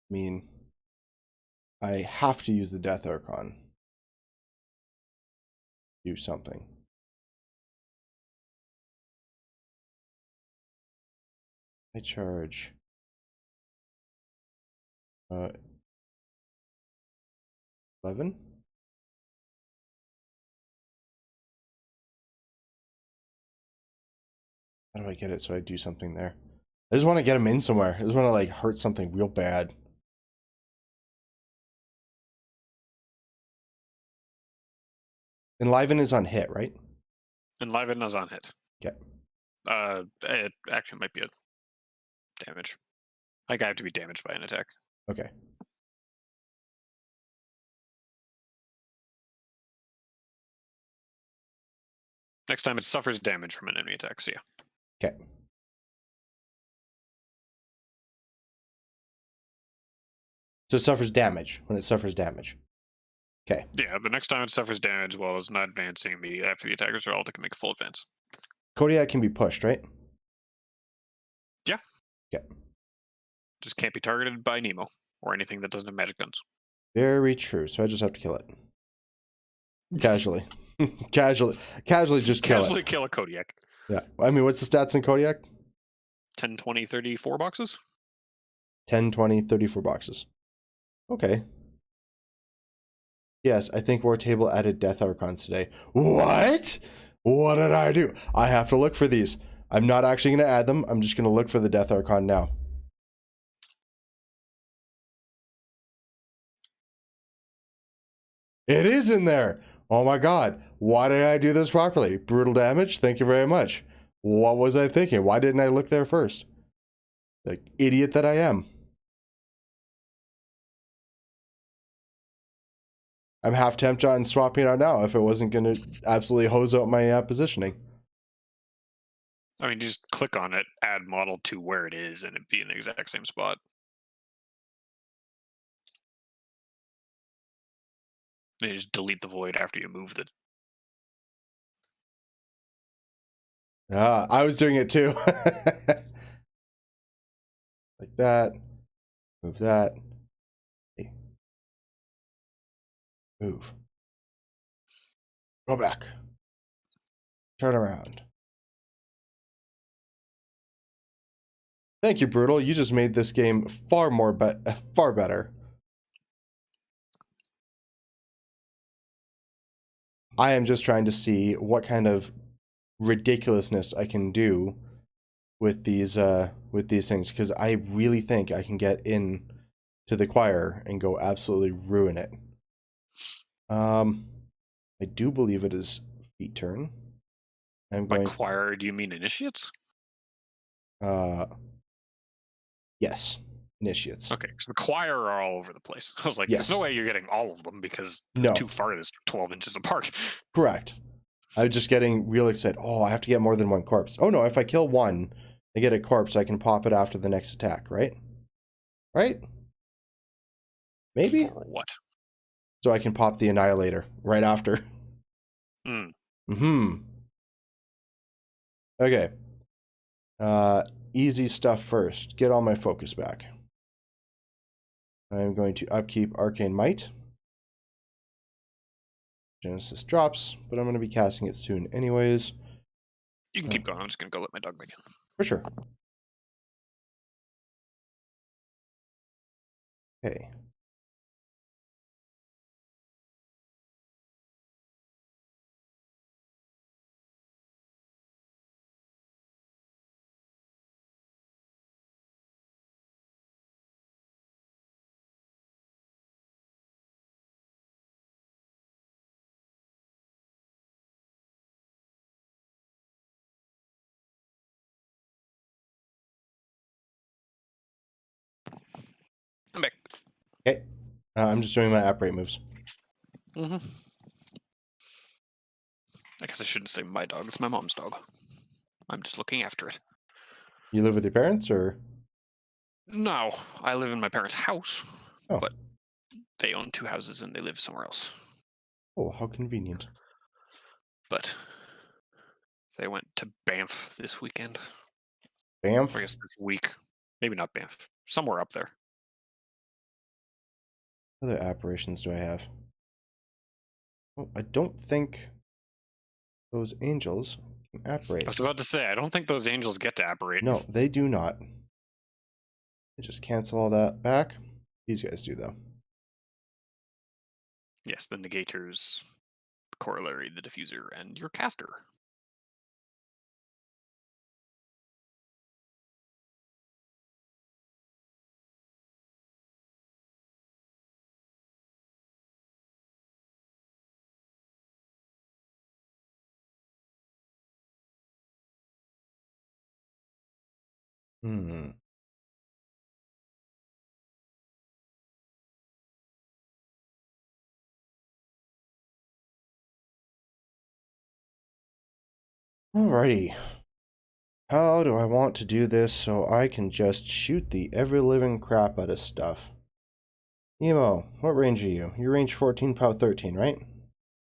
I mean, I have to use the Death Archon. Do something. I charge 11. How do I get it so I do something there? I just want to get him in somewhere. I just want to like hurt something real bad. Enliven is on hit, right? Enliven is on hit. Okay. It actually might be a damage. Like I have to be damaged by an attack. Okay. Next time it suffers damage from an enemy attack, so yeah. Okay. So it suffers damage when it suffers damage. Okay. Yeah, the next time it suffers damage while it's not advancing immediately after the attacker's rolled, it can make a full advance. Kodiak can be pushed, right? Yeah. Okay. Just can't be targeted by Nemo or anything that doesn't have magic guns. Very true. So I just have to kill it. Casually. Casually just kill Casually it. kill a Kodiak. Yeah. I mean, what's the stats in Kodiak? 10, 20, 34 boxes? 10, 20, 34 boxes. Okay. Yes, I think War Table added Death Archons today. What? What did I do? I have to look for these. I'm not actually going to add them. I'm just going to look for the Death Archon now. It is in there. Oh my god, why did I do this properly? Brutal damage, thank you very much. What was I thinking? Why didn't I look there first? Like, idiot that I am. I'm half tempted on swapping out now if it wasn't going to absolutely hose out my positioning. I mean, you just click on it, add model to where it is, and it'd be in the exact same spot. Then you just delete the void after you move the. I was doing it too. Like that. Move that. Hey. Move. Go back. Turn around. Thank you, Brutal. You just made this game far better. I am just trying to see what kind of ridiculousness I can do with these things, because I really think I can get in to the choir and go absolutely ruin it. I do believe it is feet turn. I'm By going. choir, do you mean initiates? Yes, initiates. Okay, because the choir are all over the place. I was like, Yes. there's no way you're getting all of them because the No. two farthest are 12 inches apart. Correct. I was just getting real excited. Oh, I have to get more than one corpse. Oh no, if I kill one, I get a corpse, I can pop it after the next attack, right? Right? Maybe? For what? So I can pop the Annihilator right after. Hmm. Okay. Easy stuff first. Get all my focus back. I'm going to upkeep Arcane Might. Genesis drops, but I'm going to be casting it soon anyways. You can keep going. I'm just going to go let my dog back in. For sure. Okay. I'm back. Okay. I'm just doing my apparate moves. Mm-hmm. I guess I shouldn't say my dog. It's my mom's dog. I'm just looking after it. You live with your parents, or? No, I live in my parents' house, Oh. but they own two houses and they live somewhere else. Oh, how convenient. But they went to Banff this weekend. Banff? Or I guess this week. Maybe not Banff. Somewhere up there. What other apparitions do I have? Oh, I don't think those angels can apparate. I was about to say, I don't think those angels get to apparate. No, they do not. I just cancel all that back. These guys do, though. Yes, the negators, the corollary, the diffuser, and your caster. Hmm. Alrighty. How do I want to do this so I can just shoot the ever-living crap out of stuff? Emo, what range are you? You're range 14, POW 13, right?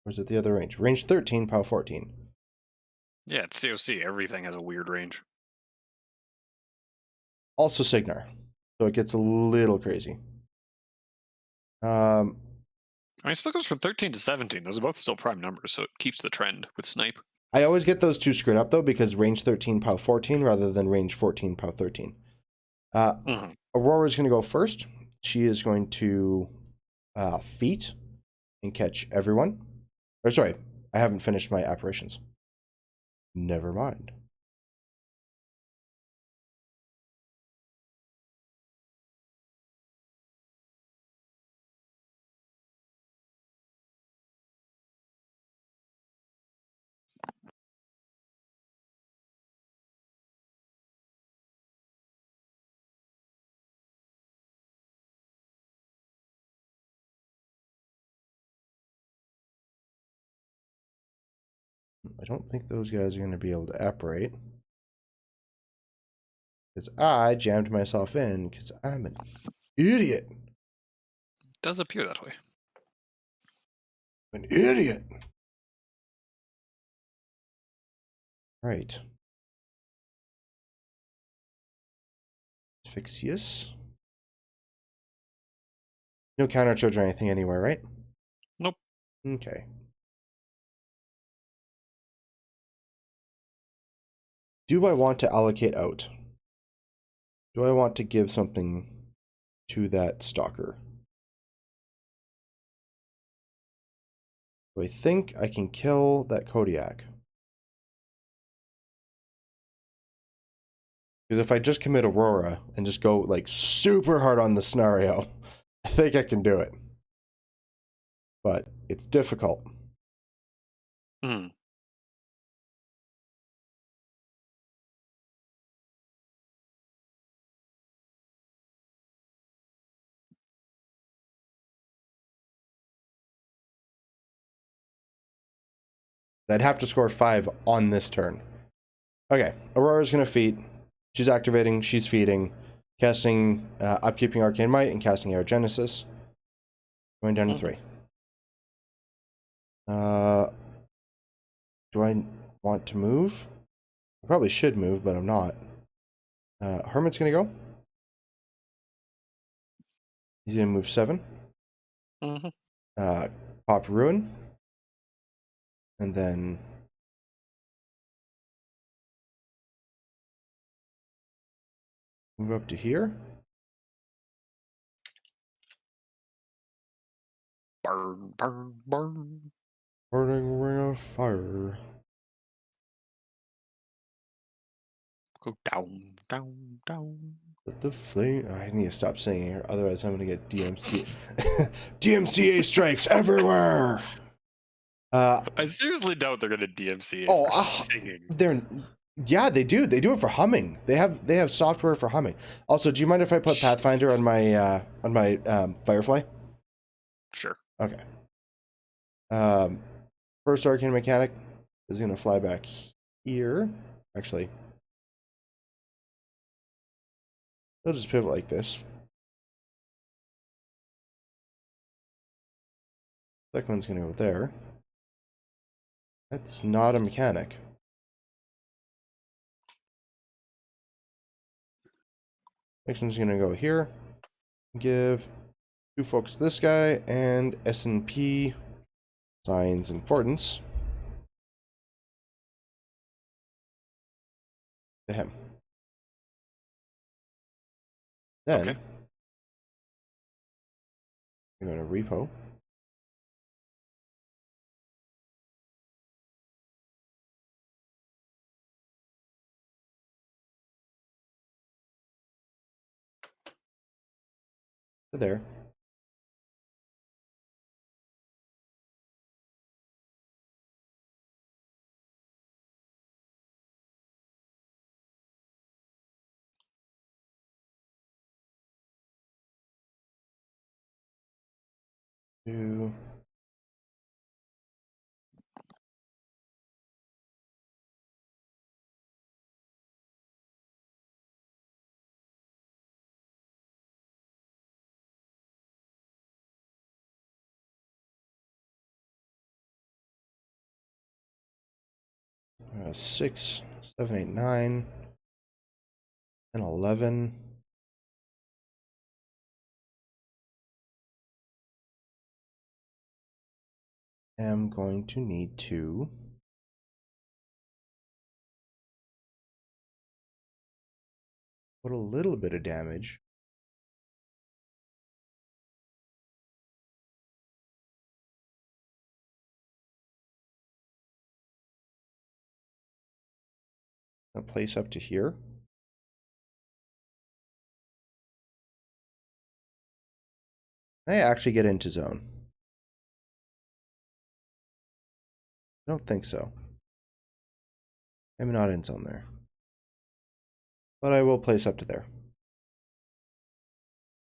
Or is it the other range? Range 13, POW 14. Yeah, it's COC. Everything has a weird range. Also Signar. So it gets a little crazy. I mean, it still goes from 13 to 17. Those are both still prime numbers, so it keeps the trend with Snipe. I always get those two screwed up, though, because range 13, POW 14 rather than range 14, POW 13. Aurora's going to go first. She is going to feet and catch everyone. Or sorry, I haven't finished my apparitions. Never mind. I don't think those guys are going to be able to apparate. Because I jammed myself in because I'm an idiot. Does appear that way. An idiot. Right. Asphyxius. No counter charge or anything anywhere, right? Nope. Okay. Do I want to allocate out? Do I want to give something to that stalker? Do I think I can kill that Kodiak? Because if I just commit Aurora and just go like super hard on the scenario, I think I can do it. But it's difficult. Hmm. I'd have to score 5 on this turn. Okay, Aurora's going to feed. She's activating, she's feeding, casting Upkeeping Arcane Might, and casting Aerogenesis. Going down to 3. Do I want to move? I probably should move, but I'm not. Hermit's going to go. He's going to move 7. Pop Ruin. And then move up to here. Burn, burn, burn. Burning Ring of Fire. Go down, down, down. Let the flame. I need to stop saying here, otherwise I'm gonna get DMCA. DMCA strikes everywhere. I seriously doubt they're gonna DMCA for singing. Yeah, they do. They do it for humming. They have software for humming. Also, do you mind if I put Pathfinder on my Firefly? Sure. Okay. First arcane mechanic is gonna fly back here. Actually, they'll just pivot like this. Second one's gonna go there. That's not a mechanic. Next one's gonna go here. Give 2 focus to this guy and S&P signs importance to him. Then Okay. we're going to repo. To there. To 6, 7, 8, 9, and 11. I'm going to need to put a little bit of damage. A place up to here. I actually get into zone. I don't think so. I'm not in zone there. But I will place up to there.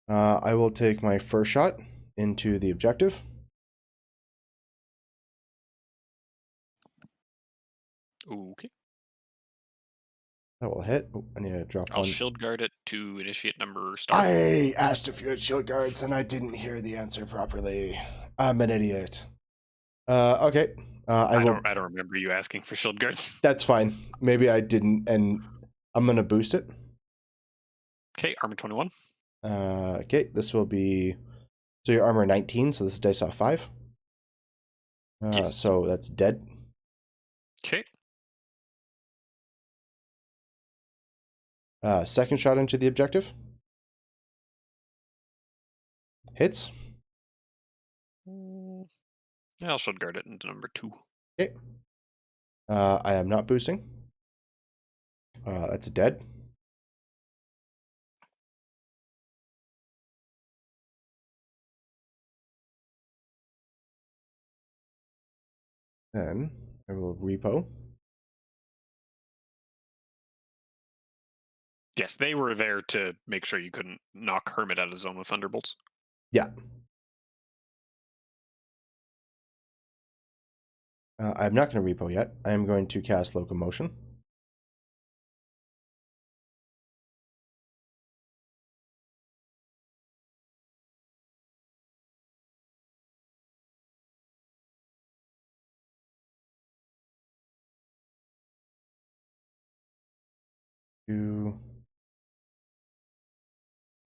I will take my first shot into the objective. Okay. That will hit. Oh, I need to drop I'll one. shield guard it to initiate number start. I asked if you had shield guards and I didn't hear the answer properly. I'm an idiot. Okay. I don't remember you asking for shield guards. That's fine. Maybe I didn't, and I'm gonna boost it. Okay, armor 21. Okay, this will be so your armor 19. So this is dice off 5. Yes. So that's dead. Okay. Second shot into the objective. Hits. Yeah, I'll shield guard it into number 2. Okay. I am not boosting. That's dead. Then I will repo. Yes, they were there to make sure you couldn't knock Hermit out of zone with Thunderbolts. Yeah. I'm not going to repo yet. I am going to cast Locomotion. To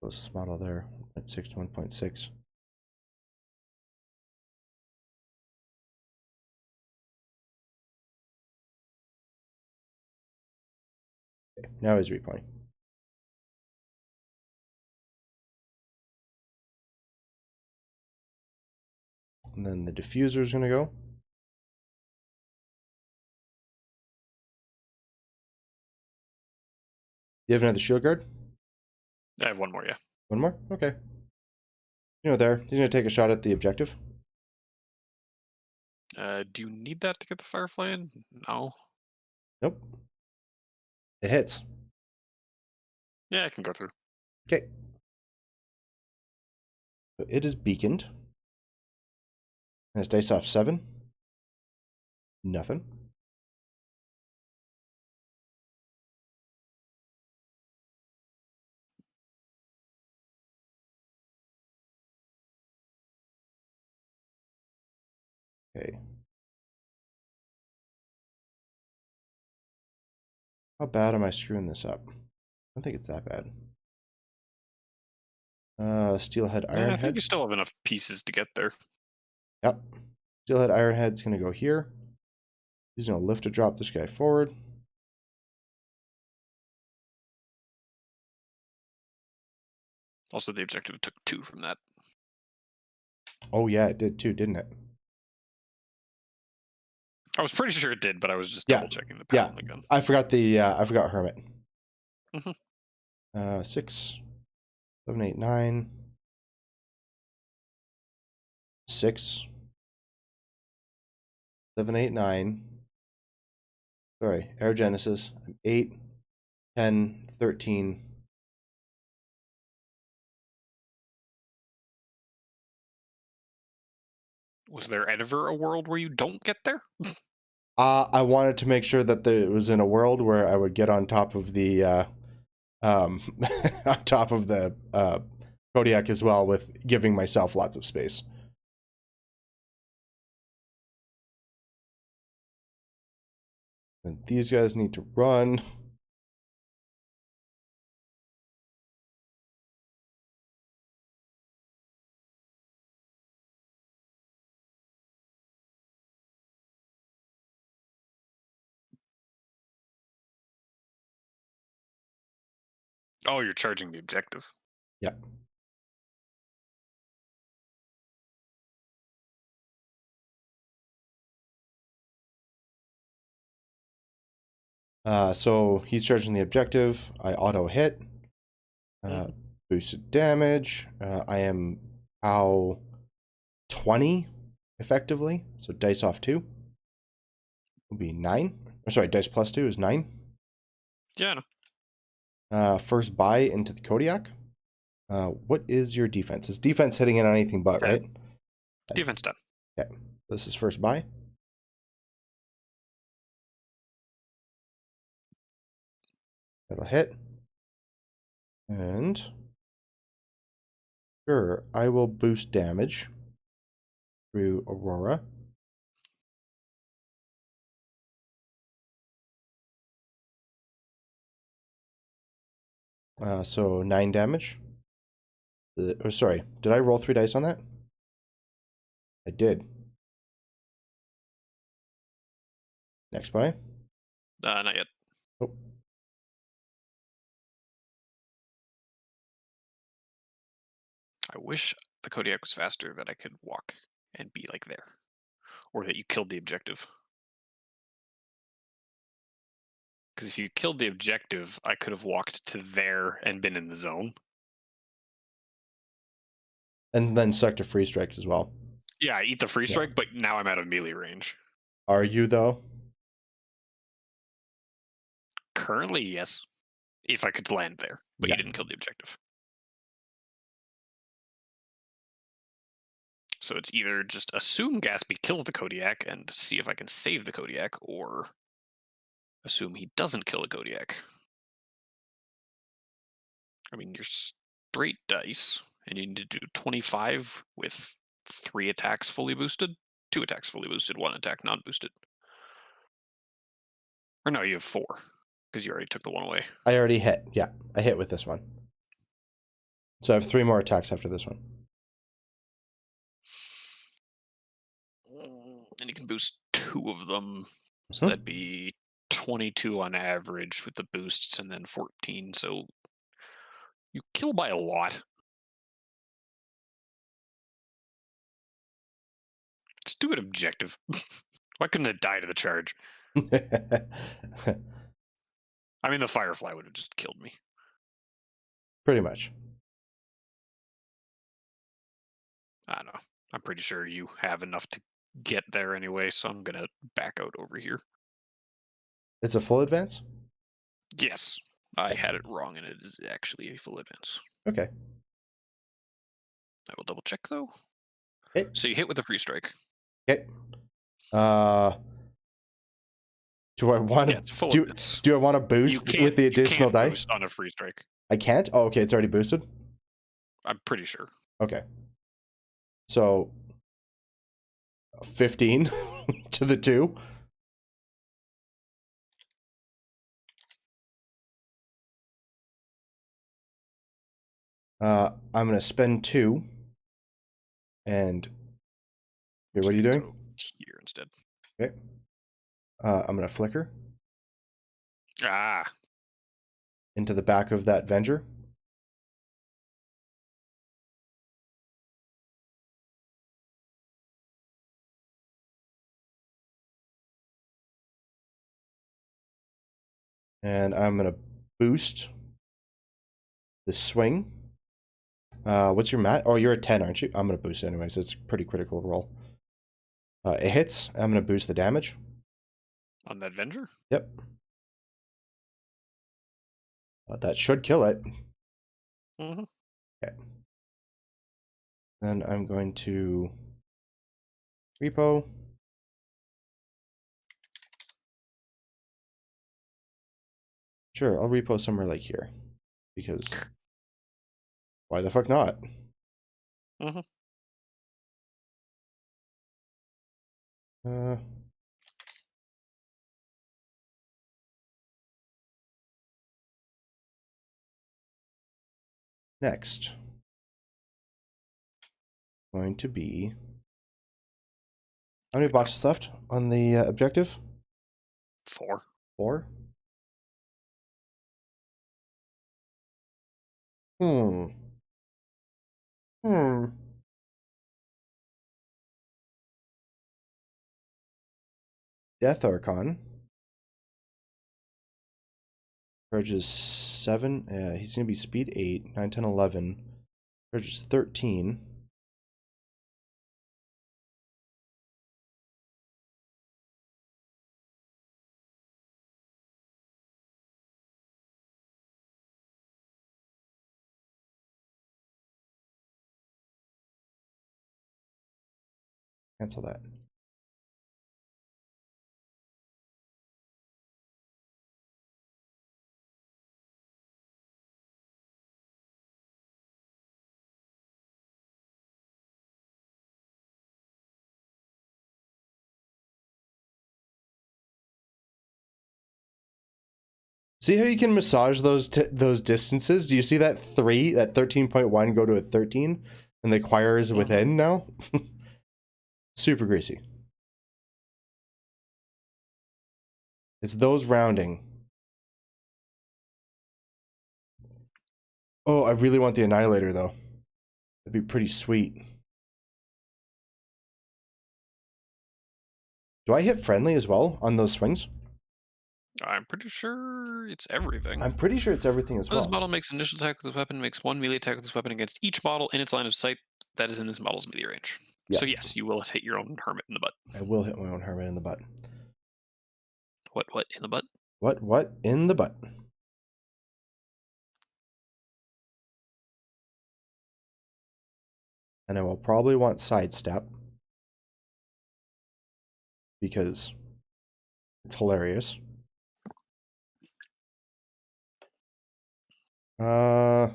closest model there at 6 to 1.6. Okay, now he's repoing. And then the diffuser is going to go. You have another shield guard? I have one more, yeah. One more? Okay. There. He's going to take a shot at the objective. Do you need that to get the Firefly in? No. Nope. It hits. Yeah, I can go through. Okay. So it is beaconed. And it's dice off 7. Nothing. Okay. How bad am I screwing this up? I don't think it's that bad. Steelhead, Yeah, I think Ironhead. you still have enough pieces to get there. Yep. Steelhead, Ironhead's going to go here. He's going to lift to drop this guy forward. Also, the objective took 2 from that. Oh yeah, it did too, didn't it? I was pretty sure it did, but I was just Yeah. double checking the power on the gun. I forgot I forgot Hermit. Mhm. 6, 7, 8, 9. 6, 7, 8, 9. Sorry, Aerogenesis. 8, 10, 13. Was there ever a world where you don't get there? I wanted to make sure that it was in a world where I would get on top of the on top of the Kodiak as well, with giving myself lots of space. And these guys need to run. Oh, you're charging the objective. Yeah. So he's charging the objective. I auto hit. Boosted damage. I am POW 20 effectively. So dice off 2 will be 9. Or sorry, dice plus 2 is 9. Yeah, no. First buy into the Kodiak. What is your defense? Is defense hitting in on anything but, right? Defense done. Okay. This is first buy. That'll hit. And sure, I will boost damage through Aurora. So 9 damage. Oh, sorry. Did I roll 3 dice on that? I did. Next buy. Not yet. Oh. I wish the Kodiak was faster, that I could walk and be like there. Or that you killed the objective. Because if you killed the objective, I could have walked to there and been in the zone. And then sucked a free strike as well. Yeah, I eat the free strike, but now I'm out of melee range. Are you, though? Currently, yes. If I could land there, but you didn't kill the objective. So it's either just assume Gatsby kills the Kodiak and see if I can save the Kodiak, or assume he doesn't kill the Kodiak. I mean, you're straight dice, and you need to do 25 with 3 attacks fully boosted, 2 attacks fully boosted, 1 attack non-boosted. Or no, you have 4, because you already took the 1 away. I already hit. Yeah, I hit with this one. So I have 3 more attacks after this one. And you can boost 2 of them. So that'd be 22 on average with the boosts, and then 14. So you kill by a lot. Stupid objective. Why couldn't it die to the charge? I mean, the Firefly would have just killed me. Pretty much. I don't know. I'm pretty sure you have enough to get there anyway, so I'm going to back out over here. It's a full advance? Yes. I had it wrong, and it is actually a full advance. Okay. I will double check, though. Okay. So you hit with a free strike. Okay. Do I want to do I want to boost with the additional die? Boost on a free strike. I can't? Oh, okay, it's already boosted? I'm pretty sure. Okay. So 15 to the 2. I'm going to spend 2. And here, what are you doing? Here instead. Okay. I'm going to flicker. Into the back of that Venger. And I'm going to boost the swing. What's your mat? Oh, you're a 10, aren't you? I'm going to boost it anyway, so it's a pretty critical roll. It hits. I'm going to boost the damage. On that Venger? Yep. That should kill it. Mm-hmm. Okay. Then I'm going to repo. Sure, I'll repo somewhere like here. Because why the fuck not? Mm-hmm. Next. Going to be... How many boxes left on the objective? 4. 4? Death Archon. Charges 7. He's going to be speed 8, 9, 10, 11. Charges 13. Cancel that. See how you can massage those distances? Do you see that 13.1 go to a 13? And the choir is within now? Super greasy. It's those rounding. Oh, I really want the Annihilator, though. That'd be pretty sweet. Do I hit friendly as well on those swings? I'm pretty sure it's everything. I'm pretty sure it's everything as well. This model makes initial attack with this weapon, makes 1 melee attack with this weapon against each model in its line of sight that is in this model's melee range. Yeah. So yes, you will hit your own hermit in the butt. I will hit my own hermit in the butt. What in the butt? What in the butt? And I will probably want sidestep. Because it's hilarious. I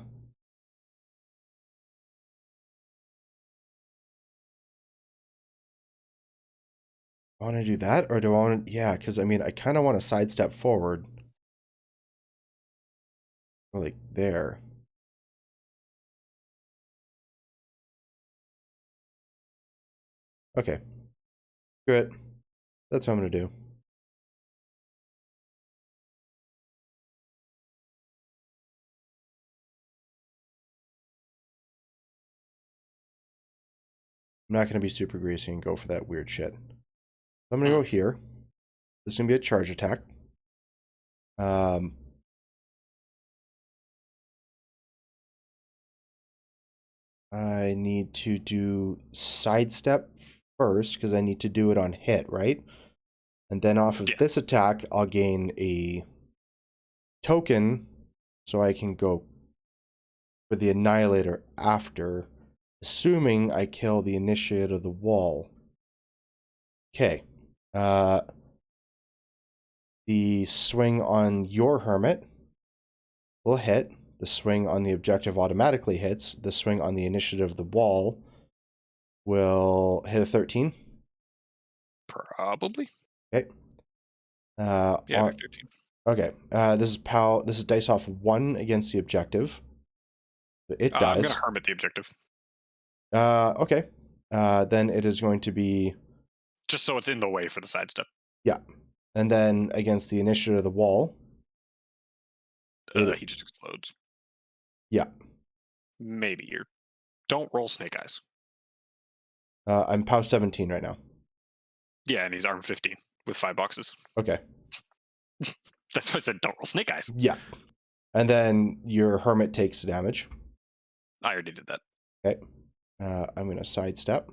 want to do that, or do I want to? Yeah, because I mean, I kind of want to sidestep forward, or like there. Okay, screw it. That's what I'm gonna do. I'm not gonna be super greasy and go for that weird shit. I'm gonna go here. This is gonna be a charge attack. I need to do sidestep first because I need to do it on hit, right? And then off of this attack, I'll gain a token so I can go for the Annihilator after, assuming I kill the Initiate of the Wall. Okay. The swing on your Hermit will hit. The swing on the objective automatically hits. The swing on the Initiative of the Wall will hit a 13. Probably. Okay. Yeah, 13. Okay. This is POW. This is dice off 1 against the objective. It does. I'm gonna hermit the objective. Okay. Then it is going to be just so it's in the way for the sidestep. Yeah. And then against the Initiative of the Wall. He just explodes. Yeah. Maybe you're. Don't roll snake eyes. I'm POW 17 right now. Yeah, and he's arm 15 with 5 boxes. Okay. That's why I said don't roll snake eyes. Yeah. And then your Hermit takes damage. I already did that. Okay. I'm going to sidestep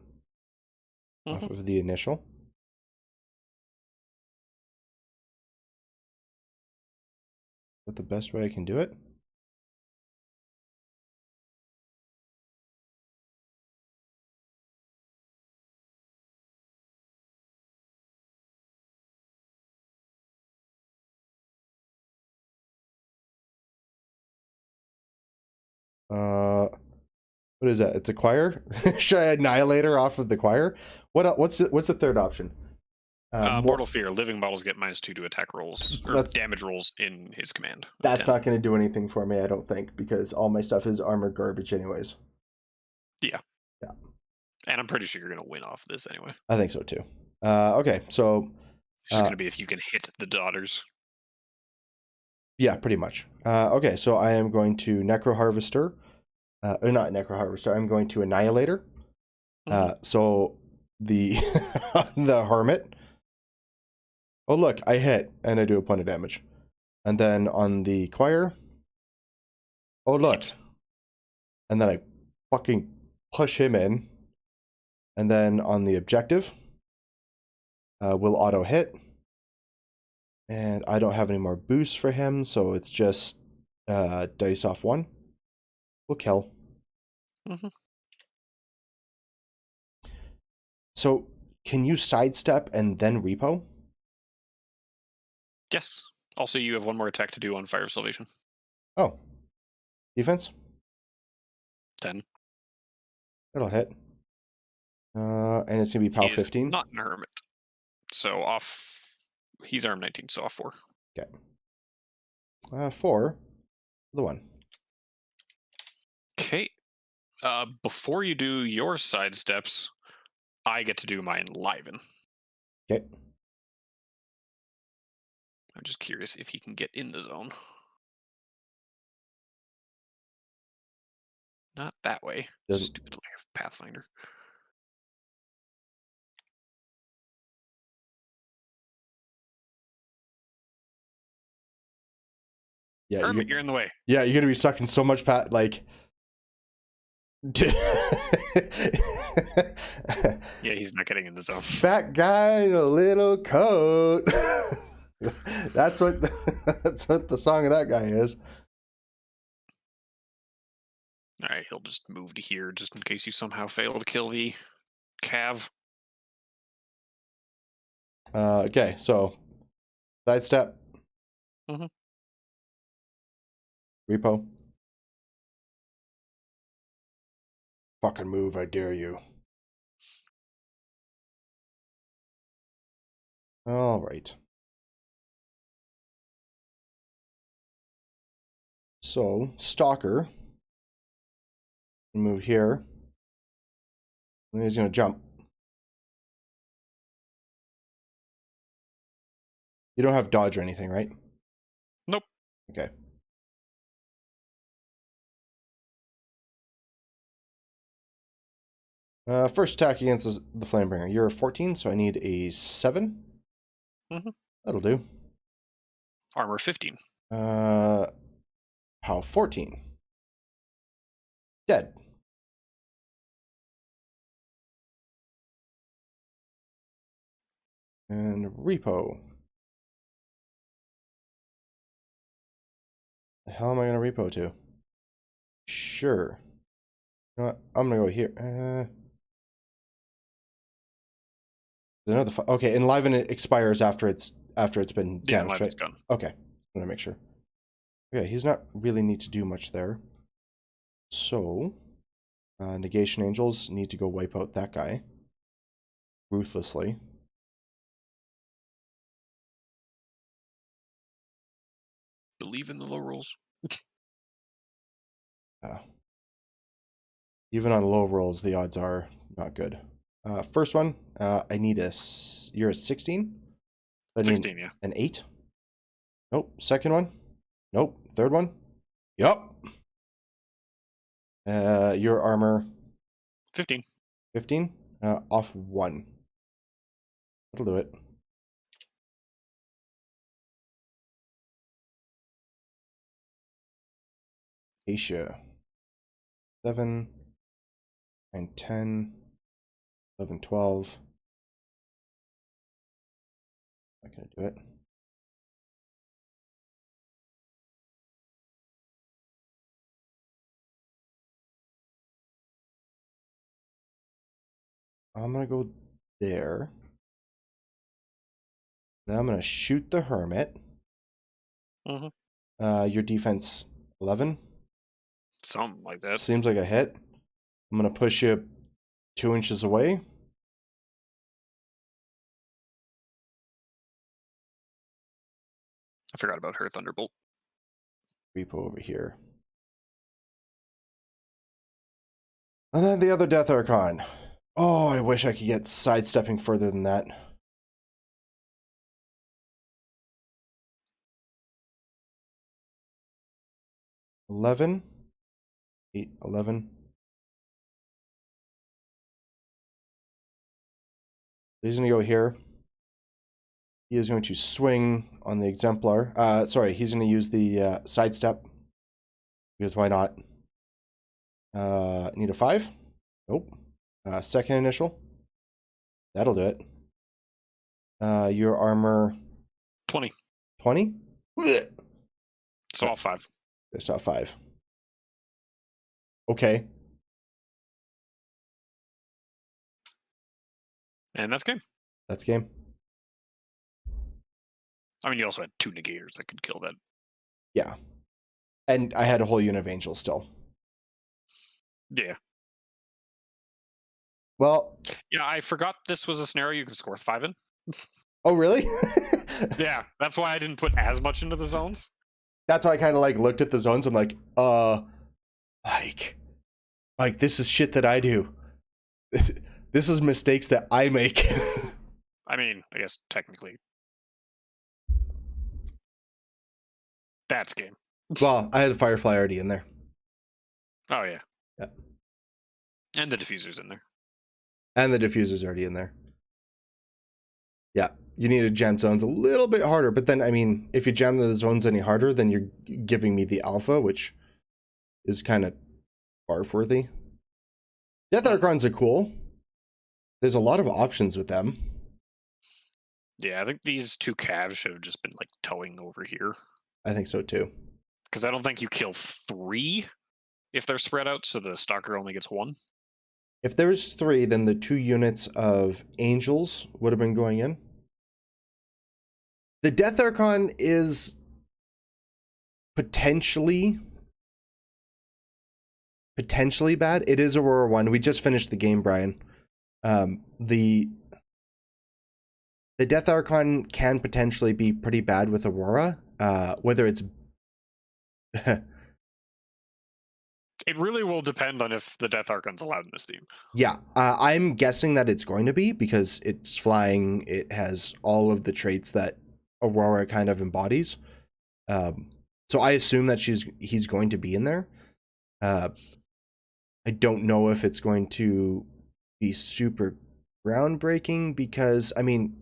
off of the initial. Is that the best way I can do it? What is that? It's a choir? Should I annihilate her off of the choir? What's the third option? Mortal Fear. Living models get -2 to attack rolls or damage rolls in his command. That's not going to do anything for me, I don't think, because all my stuff is armor garbage anyways. Yeah. Yeah. And I'm pretty sure you're going to win off this anyway. I think so too. Okay, so it's just going to be if you can hit the daughters. Yeah, pretty much. Okay, so I am going to Necro Harvester. Or not Necro Harvester. I'm going to Annihilator. So the the Hermit. Oh look, I hit and I do a point of damage. And then on the Choir. Oh look. And then I fucking push him in. And then on the objective, we'll auto hit. And I don't have any more boosts for him, so it's just dice off 1. We'll kill. So, can you sidestep and then repo? Yes. Also, you have 1 more attack to do on Fire Salvation. Oh. Defense? 10. It'll hit. And it's going to be POW 15? Not an Hermit. So off... He's arm 19, so off 4. Okay. 4. The 1. Okay. Before you do your side steps, I get to do my enliven. Okay. I'm just curious if he can get in the zone. Not that way. Doesn't. Stupid lack of Pathfinder. Yeah, Hermit, you're in the way. Yeah, you're gonna be sucking so much like. Yeah, he's not getting in the zone. Fat guy in a little coat. That's what the song of that guy is. All right, he'll just move to here just in case you somehow fail to kill the Cav. Okay, so sidestep. Mm-hmm. Repo. Fucking move, I dare you. All right. So, Stalker. Move here. And he's going to jump. You don't have dodge or anything, right? Nope. Okay. First attack against the Flamebringer. You're a 14, so I need a 7. Mm-hmm. That'll do. Armor 15. How 14. Dead. And repo. The hell am I gonna repo to? Sure. You know what? I'm gonna go here. Another. Okay, enliven it expires after it's been damaged, right? Gone. Okay, I'm gonna make sure. Okay, he's not really need to do much there. So, negation angels need to go wipe out that guy ruthlessly. Believe in the low rolls. Even on low rolls, the odds are not good. First one, I need you're a 16? 16, yeah. An 8? Nope. Second one? Nope. Third one? Yup. Your armor? 15. 15? Off 1. That'll do it. Asia. 7 and 10, 11, 12. Not gonna do it. I'm gonna go there. Then I'm gonna shoot the hermit. Mm-hmm. Your defense 11. Something like that. Seems like a hit. I'm gonna push you 2 inches away. I forgot about her Thunderbolt. Repo over here. And then the other Death Archon. Oh, I wish I could get sidestepping further than that. $11. 8, 11. He's going to go here. He is going to swing on the Exemplar. Sorry, he's going to use the sidestep. Because why not? Need a 5? Nope. Second initial. That'll do it. Your armor... 20. 20? So all 5. It's not 5. Okay. And that's game. That's game. I mean, you also had 2 negators that could kill that. Yeah. And I had a whole unit of angels still. Yeah. Well... Yeah, I forgot this was a scenario you could score 5 in. Oh, really? Yeah, that's why I didn't put as much into the zones. That's why I kind of like looked at the zones. I'm like, Mike, this is shit that I do. This is mistakes that I make. I mean, I guess technically that's game. Well, I had a Firefly already in there. Oh yeah. Yeah. And the diffuser's in there. And the diffuser's already in there. Yeah. You need to jam zones a little bit harder, but then, I mean, if you jam the zones any harder, then you're giving me the alpha, which is kind of barf-worthy. Death Archons are cool. There's a lot of options with them. Yeah, I think these two calves should have just been like towing over here. I think so too. Because I don't think you kill 3 if they're spread out, so the stalker only gets 1. If there's 3, then the 2 units of angels would have been going in. The Death Archon is potentially bad. It is Aurora1. We just finished the game, Brian. The Death Archon can potentially be pretty bad with Aurora. Whether it's It really will depend on if the Death Archon's allowed in this theme. Yeah, I'm guessing that it's going to be because it's flying. It has all of the traits that Aurora kind of embodies. So I assume that he's going to be in there. I don't know if it's going to be super groundbreaking because, I mean,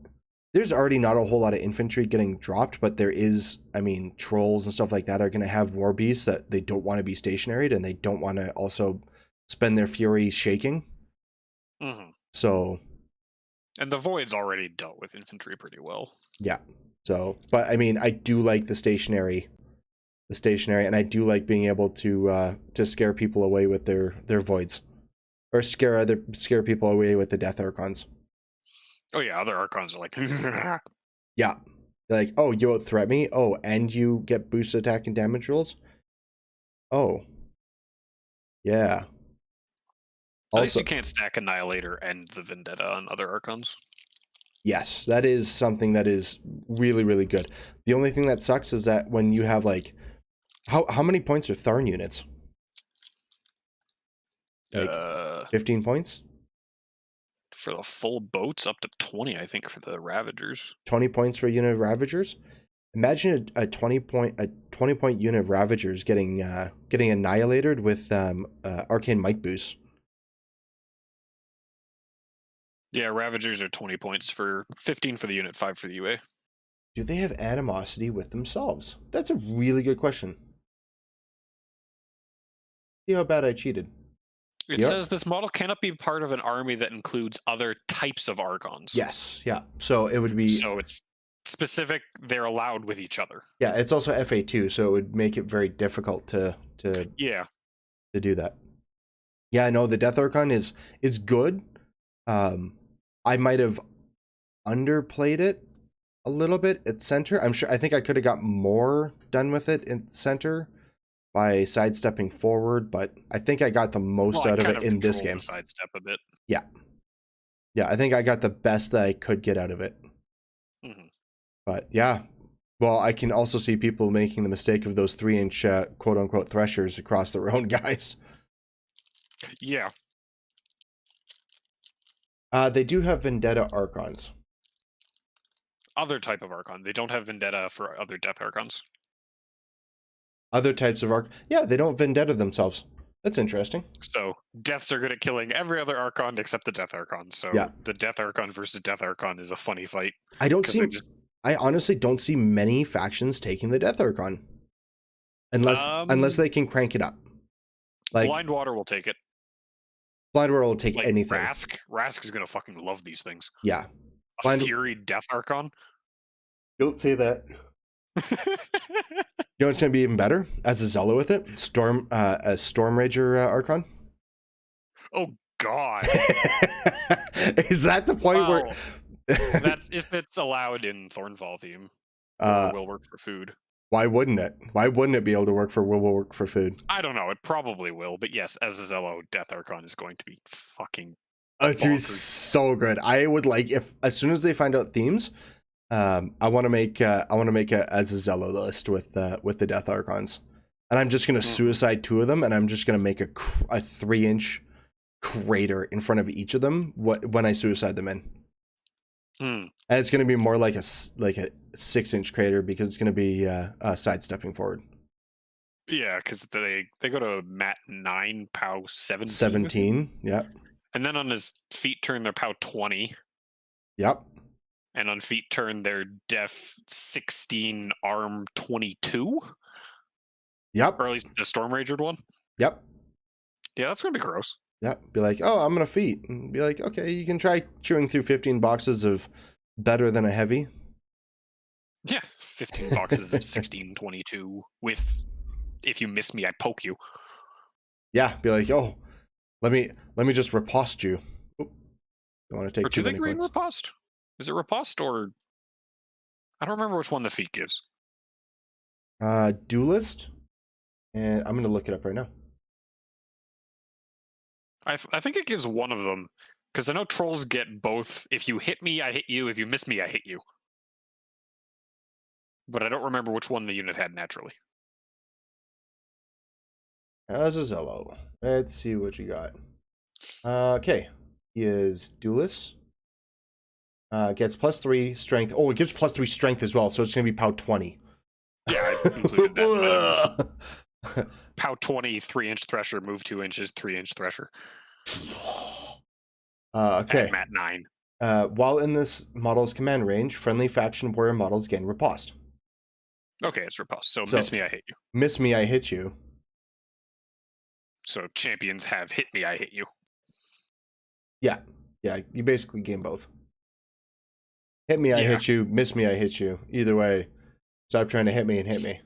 there's already not a whole lot of infantry getting dropped, but there is, I mean, trolls and stuff like that are going to have war beasts that they don't want to be stationaried and they don't want to also spend their fury shaking. Mm-hmm. So, and the Void's already dealt with infantry pretty well. Yeah. So, but I mean, I do like the stationary, and I do like being able to scare people away with their voids, or scare people away with the Death Archons. Oh yeah, other Archons are like, yeah, they're like, oh, you out-threat me. Oh, and you get boost attack and damage rolls. Oh, yeah. At least you can't stack Annihilator and the Vendetta on other Archons. Yes, that is something that is really, really good. The only thing that sucks is that when you have like, how many points are Tharn units? Like 15 points? For the full boats, up to 20, I think, for the Ravagers. 20 points for a unit of Ravagers? Imagine a 20-point unit of Ravagers getting annihilated with Arcane Might boost. Yeah, Ravagers are 20 points for 15 for the unit, 5 for the UA. Do they have animosity with themselves? That's a really good question. See how bad I cheated. It says this model cannot be part of an army that includes other types of Archons. Yes, yeah. So it would be... So it's specific, they're allowed with each other. Yeah, it's also FA2, so it would make it very difficult to do that. Yeah, no, the Death Archon is good. I might have underplayed it a little bit at center. I think I could have got more done with it in center by sidestepping forward, but I think I got the most out of it in this game. Sidestep a bit. Yeah, I think I got the best that I could get out of it. Mm-hmm. But yeah, well, I can also see people making the mistake of those 3-inch quote-unquote threshers across their own guys. Yeah. They do have Vendetta Archons. Other type of Archon. They don't have Vendetta for other Death Archons. Other types of Archon. Yeah, they don't Vendetta themselves. That's interesting. So, Deaths are good at killing every other Archon except the Death Archon. So, yeah. The Death Archon versus Death Archon is a funny fight. I honestly don't see many factions taking the Death Archon. Unless they can crank it up. Like Blind Water will take it. Blind Water will take anything. Rask is gonna fucking love these things. Yeah. Fury Death Archon. Don't say that. You know what's gonna be even better? As a Zello with it, a Storm Rager Archon. Oh God! Is that the point where? That's if it's allowed in Thornfall theme. Will work for food. Why wouldn't it? Why wouldn't it be able to work for will work for food? I don't know. It probably will, but yes, as a Zello, Death Archon is going to be fucking. It's gonna be so good. I would like if as soon as they find out themes, I want to make a Azazello list with the Death Archons, and I'm just gonna suicide 2 of them, and I'm just gonna make a 3-inch crater in front of each of them when I suicide them in. And it's gonna be more like a 6-inch crater because it's gonna be sidestepping forward. Yeah, because they go to Mat 9, POW 17. 17, yep. And then on his feet turn, they're POW 20. Yep. And on feet turn, they're Def 16, Arm 22. Yep. Or at least the Storm Ragered one. Yep. Yeah, that's gonna be gross. Yep. Be like, oh, I'm gonna feet. And be like, okay, you can try chewing through 15 boxes of better than a heavy. Yeah, 15 boxes of 1622 with, if you miss me, I poke you. Yeah, be like, oh, let me just riposte you. Oop. Don't want to take or too do they many green quotes. riposte? Is it riposte or I don't remember which one the feat gives. Duelist, and I'm gonna look it up right now. I think it gives one of them because I know trolls get both. If you hit me, I hit you. If you miss me, I hit you. But I don't remember which one the unit had naturally. Azazello. Let's see what you got. Okay, he is Duelist. Gets +3 strength. Oh, it gives +3 strength as well, so it's gonna be POW 20. Yeah, I included that. POW 20, 3-inch Thresher, move 2 inches, 3-inch Thresher. Okay. At Mat 9. While in this model's command range, friendly faction warrior models gain riposte. Okay, it's riposte. So miss me, I hit you. Miss me, I hit you. So champions have hit me, I hit you. Yeah. Yeah, you basically gain both. Hit me, I hit you. Miss me, I hit you. Either way, stop trying to hit me and hit me.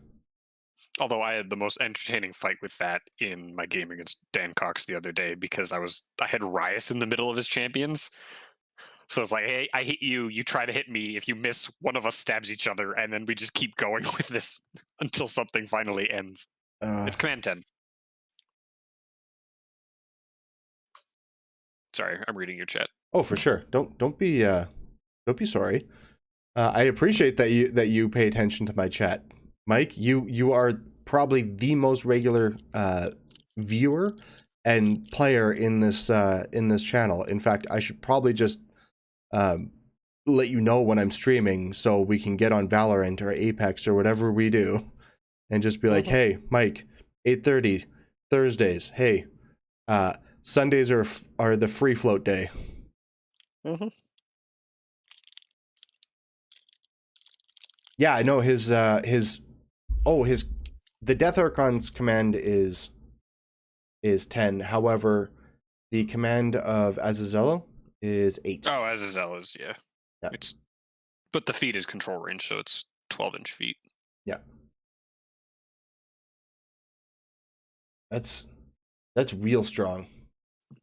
Although I had the most entertaining fight with that in my game against Dan Cox the other day because I had Rias in the middle of his champions. So it's like, hey, I hit you, you try to hit me. If you miss, one of us stabs each other, and then we just keep going with this until something finally ends. It's Command 10. Sorry, I'm reading your chat. Oh, for sure. Don't be sorry. I appreciate that you pay attention to my chat, Mike. You are probably the most regular viewer and player in this channel. In fact, I should probably just let you know when I'm streaming so we can get on Valorant or Apex or whatever we do, and just be like, hey, Mike, 8:30 Thursdays. Hey, Sundays are the free float day. Yeah, I know the Death Archon's command is 10. However, the command of Azazello is 8. Oh, Azazello's, yeah. But the feet is control range, so it's 12-inch feet. Yeah. That's real strong.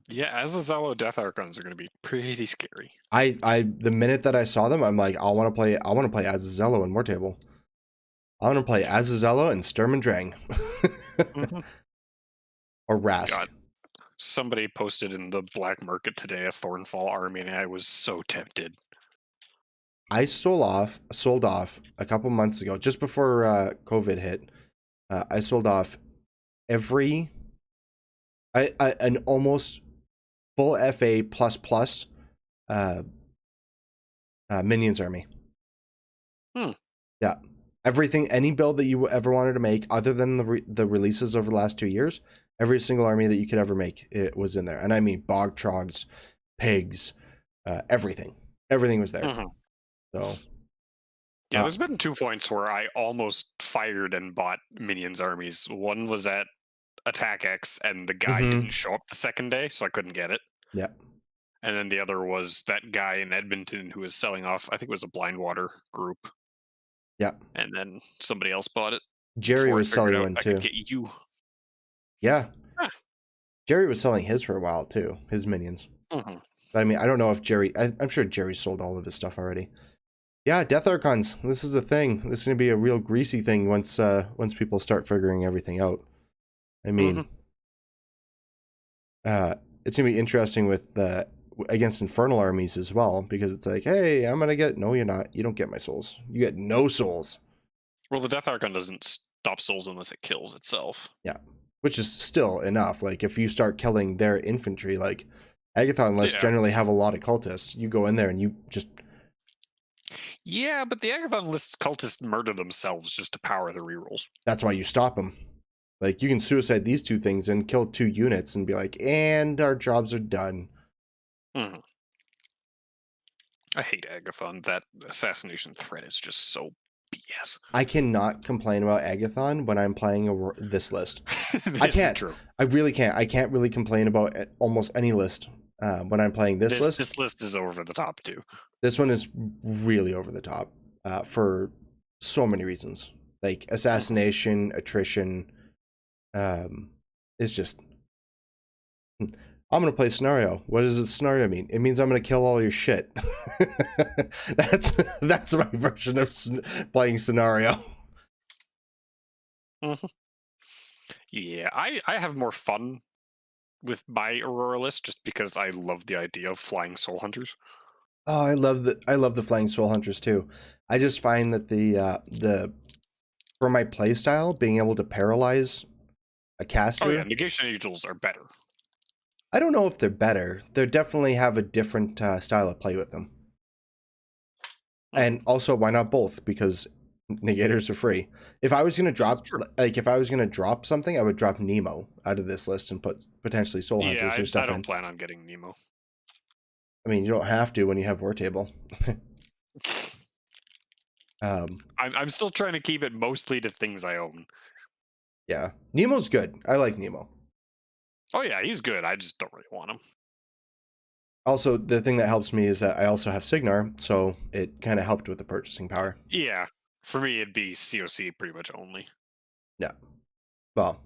Yeah, Azazello Death Archons are going to be pretty scary. The minute that I saw them, I'm like, I want to play Azazello in Wartable. I want to play Azazello and Sturm and Drang. Or Rask. God. Somebody posted in the black market today a Thornfall army, and I was so tempted. I sold off a couple months ago, just before COVID hit. I sold off an almost full FA plus minions army. Yeah, everything, any build that you ever wanted to make, other than the releases over the last 2 years, every single army that you could ever make, it was in there. And I mean bog trogs, pigs, everything was there. So yeah, there's been 2 points where I almost fired and bought minions armies. One was at Attack X, and the guy didn't show up the second day, so I couldn't get it. Yeah. And then the other was that guy in Edmonton who was selling off, I think it was a Blindwater group. Yeah. And then somebody else bought it. Jerry was selling one too. Get you. Yeah. Jerry was selling his for a while too, his minions. I mean, I don't know if Jerry, I'm sure Jerry sold all of his stuff already. Yeah, Death Archons. This is a thing. This is going to be a real greasy thing once people start figuring everything out. I mean, it's going to be interesting with against infernal armies as well, because it's like, hey, I'm gonna get, no, you're not, you don't get my souls, you get no souls. Well, the Death Archon doesn't stop souls unless it kills itself. Yeah, which is still enough. Like if you start killing their infantry, like Agathon lists generally have a lot of cultists, you go in there and you just, yeah, but the Agathon lists cultists murder themselves just to power the rerolls. that's why you stop them. Like you can suicide these two things and kill 2 units and be like, and our jobs are done. Mm-hmm. I hate Agathon. That assassination threat is just so BS. I cannot complain about Agathon when I'm playing this list. I can't. True. I really can't. I can't really complain about almost any list when I'm playing this list. This list is over the top too. This one is really over the top for so many reasons. Like assassination, attrition. It's just. I'm gonna play scenario. What does the scenario mean? It means I'm gonna kill all your shit. that's my version of playing scenario. Yeah, I have more fun with my Aurora list just because I love the idea of flying soul hunters. Oh, I love the flying soul hunters too. I just find that the for my playstyle, being able to paralyze a caster. Oh yeah, negation angels are better. I don't know if they're better. They definitely have a different style of play with them. And also, why not both? Because negators are free. If I was gonna drop, like, if I was gonna drop something, I would drop Nemo out of this list and put potentially soul hunters or stuff in. I don't plan on getting Nemo. I mean, you don't have to when you have War Table. I'm still trying to keep it mostly to things I own. Yeah, Nemo's good. I like Nemo. Oh yeah, he's good. I just don't really want him. Also, the thing that helps me is that I also have Signar, so it kind of helped with the purchasing power. Yeah, for me it'd be COC pretty much only. Yeah. Well,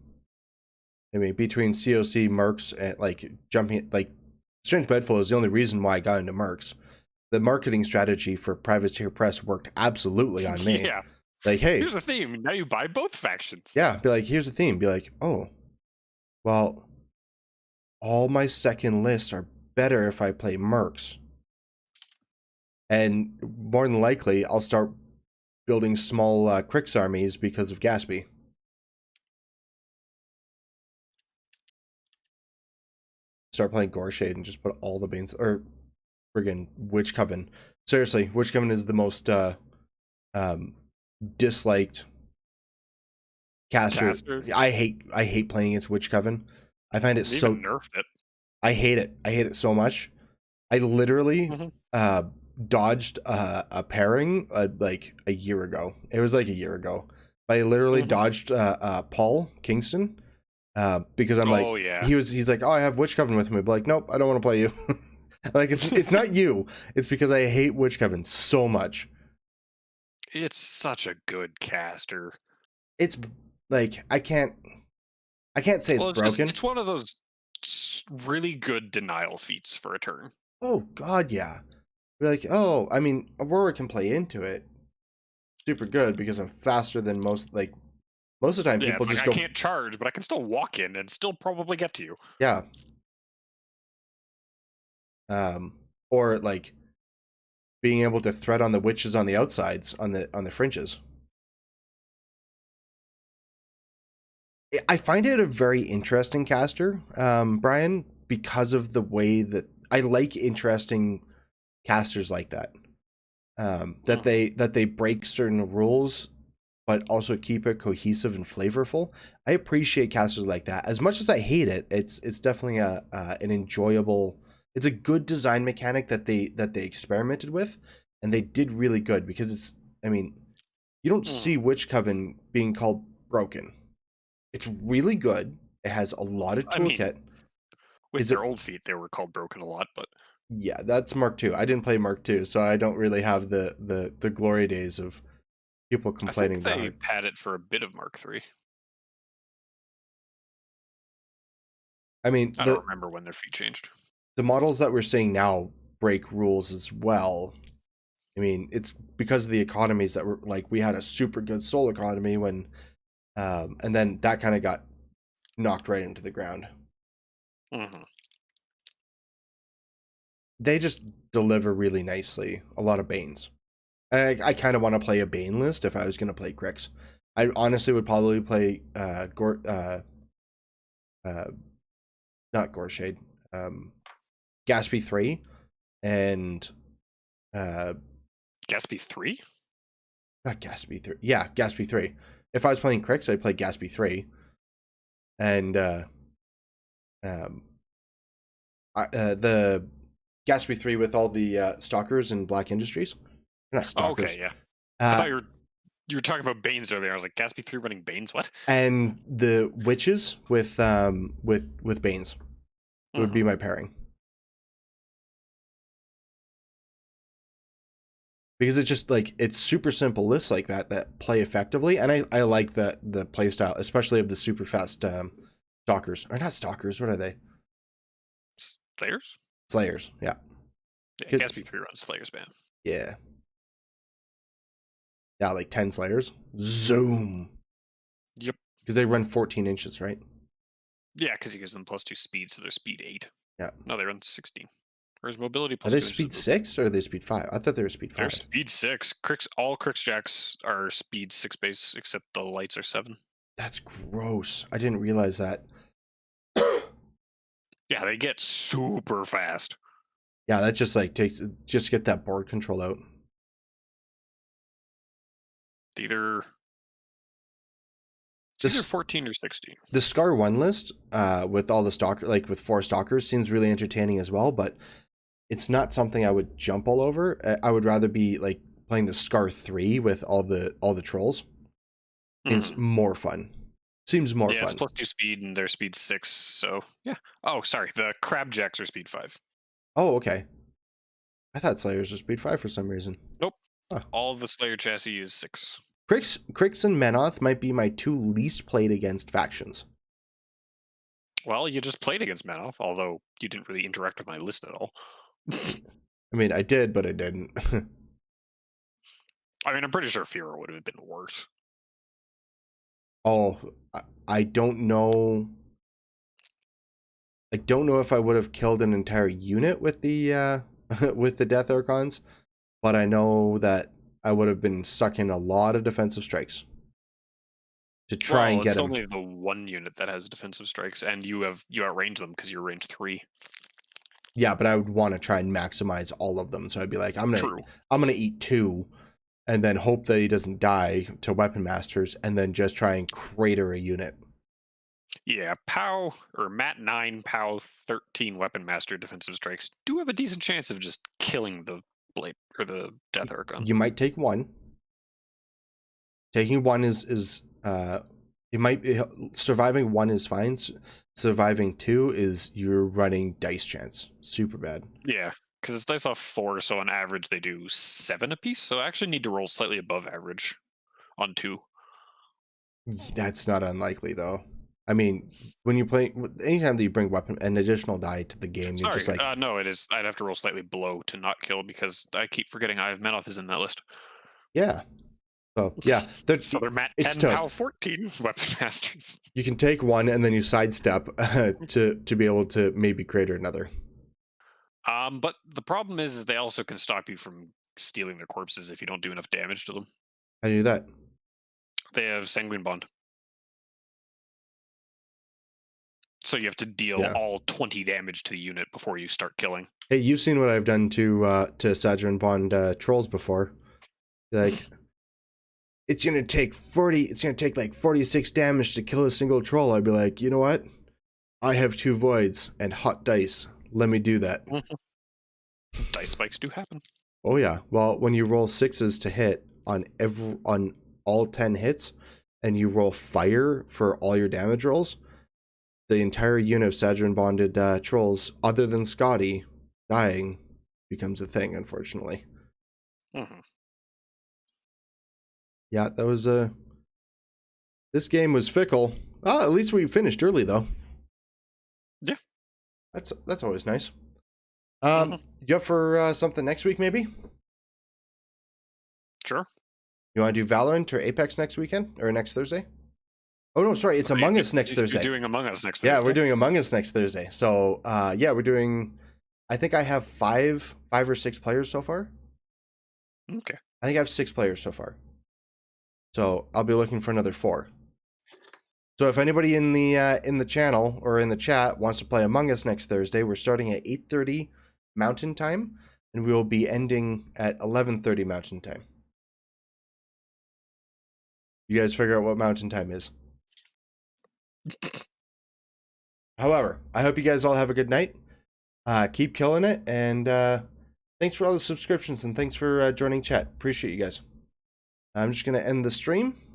I mean, between COC, Mercs, and like jumping, like Strange Bedful is the only reason why I got into Mercs. The marketing strategy for Privateer Press worked absolutely on me. Yeah. Like, hey, here's the theme. Now you buy both factions. Yeah, be like, here's the theme. Be like, oh, well, all my second lists are better if I play Mercs. And more than likely, I'll start building small Krix armies because of Gatsby. Start playing Goreshade and just put all the Banes, or friggin' Witch Coven. Seriously, Witch Coven is the most disliked caster. I hate playing against Witch Coven. I find it so nerfed it. I hate it. I hate it so much. I literally dodged a pairing like a year ago. It was like a year ago. But I literally dodged Paul Kingston because I'm like, he's like, oh, I have Witch Coven with me. But like, nope, I don't want to play you. Like it's not you. It's because I hate Witch Coven so much. It's such a good caster. It's like I can't say it's broken. It's one of those really good denial feats for a turn. Oh god, yeah. We're like, oh, I mean, Aurora can play into it super good because I'm faster than most of the time people just go. I can't charge, but I can still walk in and still probably get to you. Yeah. Or like being able to thread on the witches on the outsides, on the fringes. I find it a very interesting caster, Brian, because of the way that I like interesting casters like that. That they break certain rules, but also keep it cohesive and flavorful. I appreciate casters like that. As much as I hate it, it's definitely an enjoyable. It's a good design mechanic that they experimented with, and they did really good because it's. I mean, you don't see Witch Coven being called broken. It's really good. It has a lot of toolkit. With their old feet, they were called broken a lot, but yeah, that's Mark II. I didn't play Mark II, so I don't really have the glory days of people complaining about it. I think they had it for a bit of Mark III. I mean, I don't remember when their feet changed. The models that we're seeing now break rules as well. I mean, it's because of the economies that were like we had a super good soul economy when, and then that kind of got knocked right into the ground. they just deliver really nicely. A lot of Banes. I kind of want to play a Bane list if I was going to play Krix. I honestly would probably play not Gorshade, Gaspy 3 and Gaspy 3? Not Gaspy 3. Yeah, Gaspy 3. If I was playing Krix, I'd play Gaspy 3. And the Gaspy 3 with all the Stalkers and Black Industries. They're not Stalkers. Okay, yeah. I thought you were talking about Banes earlier. I was like, Gaspy 3 running Banes? What? And the Witches with Banes would be my pairing. Because it's just like, it's super simple lists like that play effectively. And I like the play style, especially of the super fast Stalkers. Or not Stalkers, what are they? Slayers? Slayers, yeah. Yeah, Gaspy 3 runs Slayers, man. Yeah. Yeah, like 10 Slayers. Zoom. Yep. Because they run 14 inches, right? Yeah, because he gives them +2 speed, so they're speed 8. Yeah. No, they run 16. Whereas mobility Are they speed 6 or are they speed 5? I thought they were speed 5. They're speed 6. All Krix Jacks are speed 6 base, except the lights are 7. That's gross. I didn't realize that. Yeah, they get super fast. Yeah, that just like just get that board control out. It's either 14 or 16. The Scar 1 list, with all the stalker, like with 4 stalkers, seems really entertaining as well, but it's not something I would jump all over. I would rather be like playing the Scar 3 with all the trolls. It's more fun. Seems more fun. Yeah, it's +2 speed and they're speed 6, so yeah. Oh, sorry, the Crab Jacks are speed 5. Oh, okay. I thought Slayers were speed 5 for some reason. Nope. Huh. All of the Slayer chassis is 6. Krix and Menoth might be my 2 least played against factions. Well, you just played against Menoth, although you didn't really interact with my list at all. I mean, I did, but I didn't. I mean, I'm pretty sure Fear would have been worse. Oh, I don't know. I don't know if I would have killed an entire unit with the with the Death Archons, but I know that I would have been sucking a lot of defensive strikes to try and get him. It's only the one unit that has defensive strikes, and you outrange them because you're range 3. Yeah, but I would want to try and maximize all of them. So I'd be like, I'm gonna eat 2, and then hope that he doesn't die to Weapon Masters, and then just try and crater a unit. Yeah, POW or MAT 9, POW 13 Weapon Master defensive strikes do have a decent chance of just killing the Blade or the Death Archon. You might take 1. Taking 1 is it might be, surviving 1 is fine. Surviving 2 is you're running dice chance. Super bad. Yeah, because it's dice off 4, so on average they do 7 apiece. So I actually need to roll slightly above average on 2. That's not unlikely though. I mean, when you play, anytime that you bring an additional die to the game, Sorry, you're just like, no, it is. I'd have to roll slightly below to not kill because I keep forgetting Menoth is in that list. Yeah. So yeah, so they're MAT 10, POW 14 Weapon Masters. You can take 1 and then you sidestep to be able to maybe crater another. But the problem is they also can stop you from stealing their corpses if you don't do enough damage to them. How do you do that? They have Sanguine Bond. So you have to deal all 20 damage to the unit before you start killing. Hey, you've seen what I've done to Sanguine Bond trolls before. Like, it's gonna take like 46 damage to kill a single troll. I'd be like, you know what? I have 2 voids and hot dice. Let me do that. Dice spikes do happen. Oh yeah. Well, when you roll 6s to hit on all 10 hits, and you roll fire for all your damage rolls, the entire unit of Sanguine bonded trolls, other than Scotty, dying becomes a thing, unfortunately. Yeah, that was this game was fickle. Oh, at least we finished early though. Yeah. That's always nice. You up for something next week maybe? Sure. You want to do Valorant or Apex next weekend or next Thursday? Oh no, sorry, it's Among Us next Thursday. You're doing Among Us next Thursday. Yeah, we're doing Among Us next Thursday. So yeah, we're doing I think I have five or six players so far. Okay. I think I have 6 players so far. So I'll be looking for another 4. So if anybody in the channel or in the chat wants to play Among Us next Thursday, we're starting at 8:30 Mountain Time, and we will be ending at 11:30 Mountain Time. You guys figure out what Mountain Time is. However, I hope you guys all have a good night. Keep killing it, and thanks for all the subscriptions, and thanks for joining chat. Appreciate you guys. I'm just going to end the stream.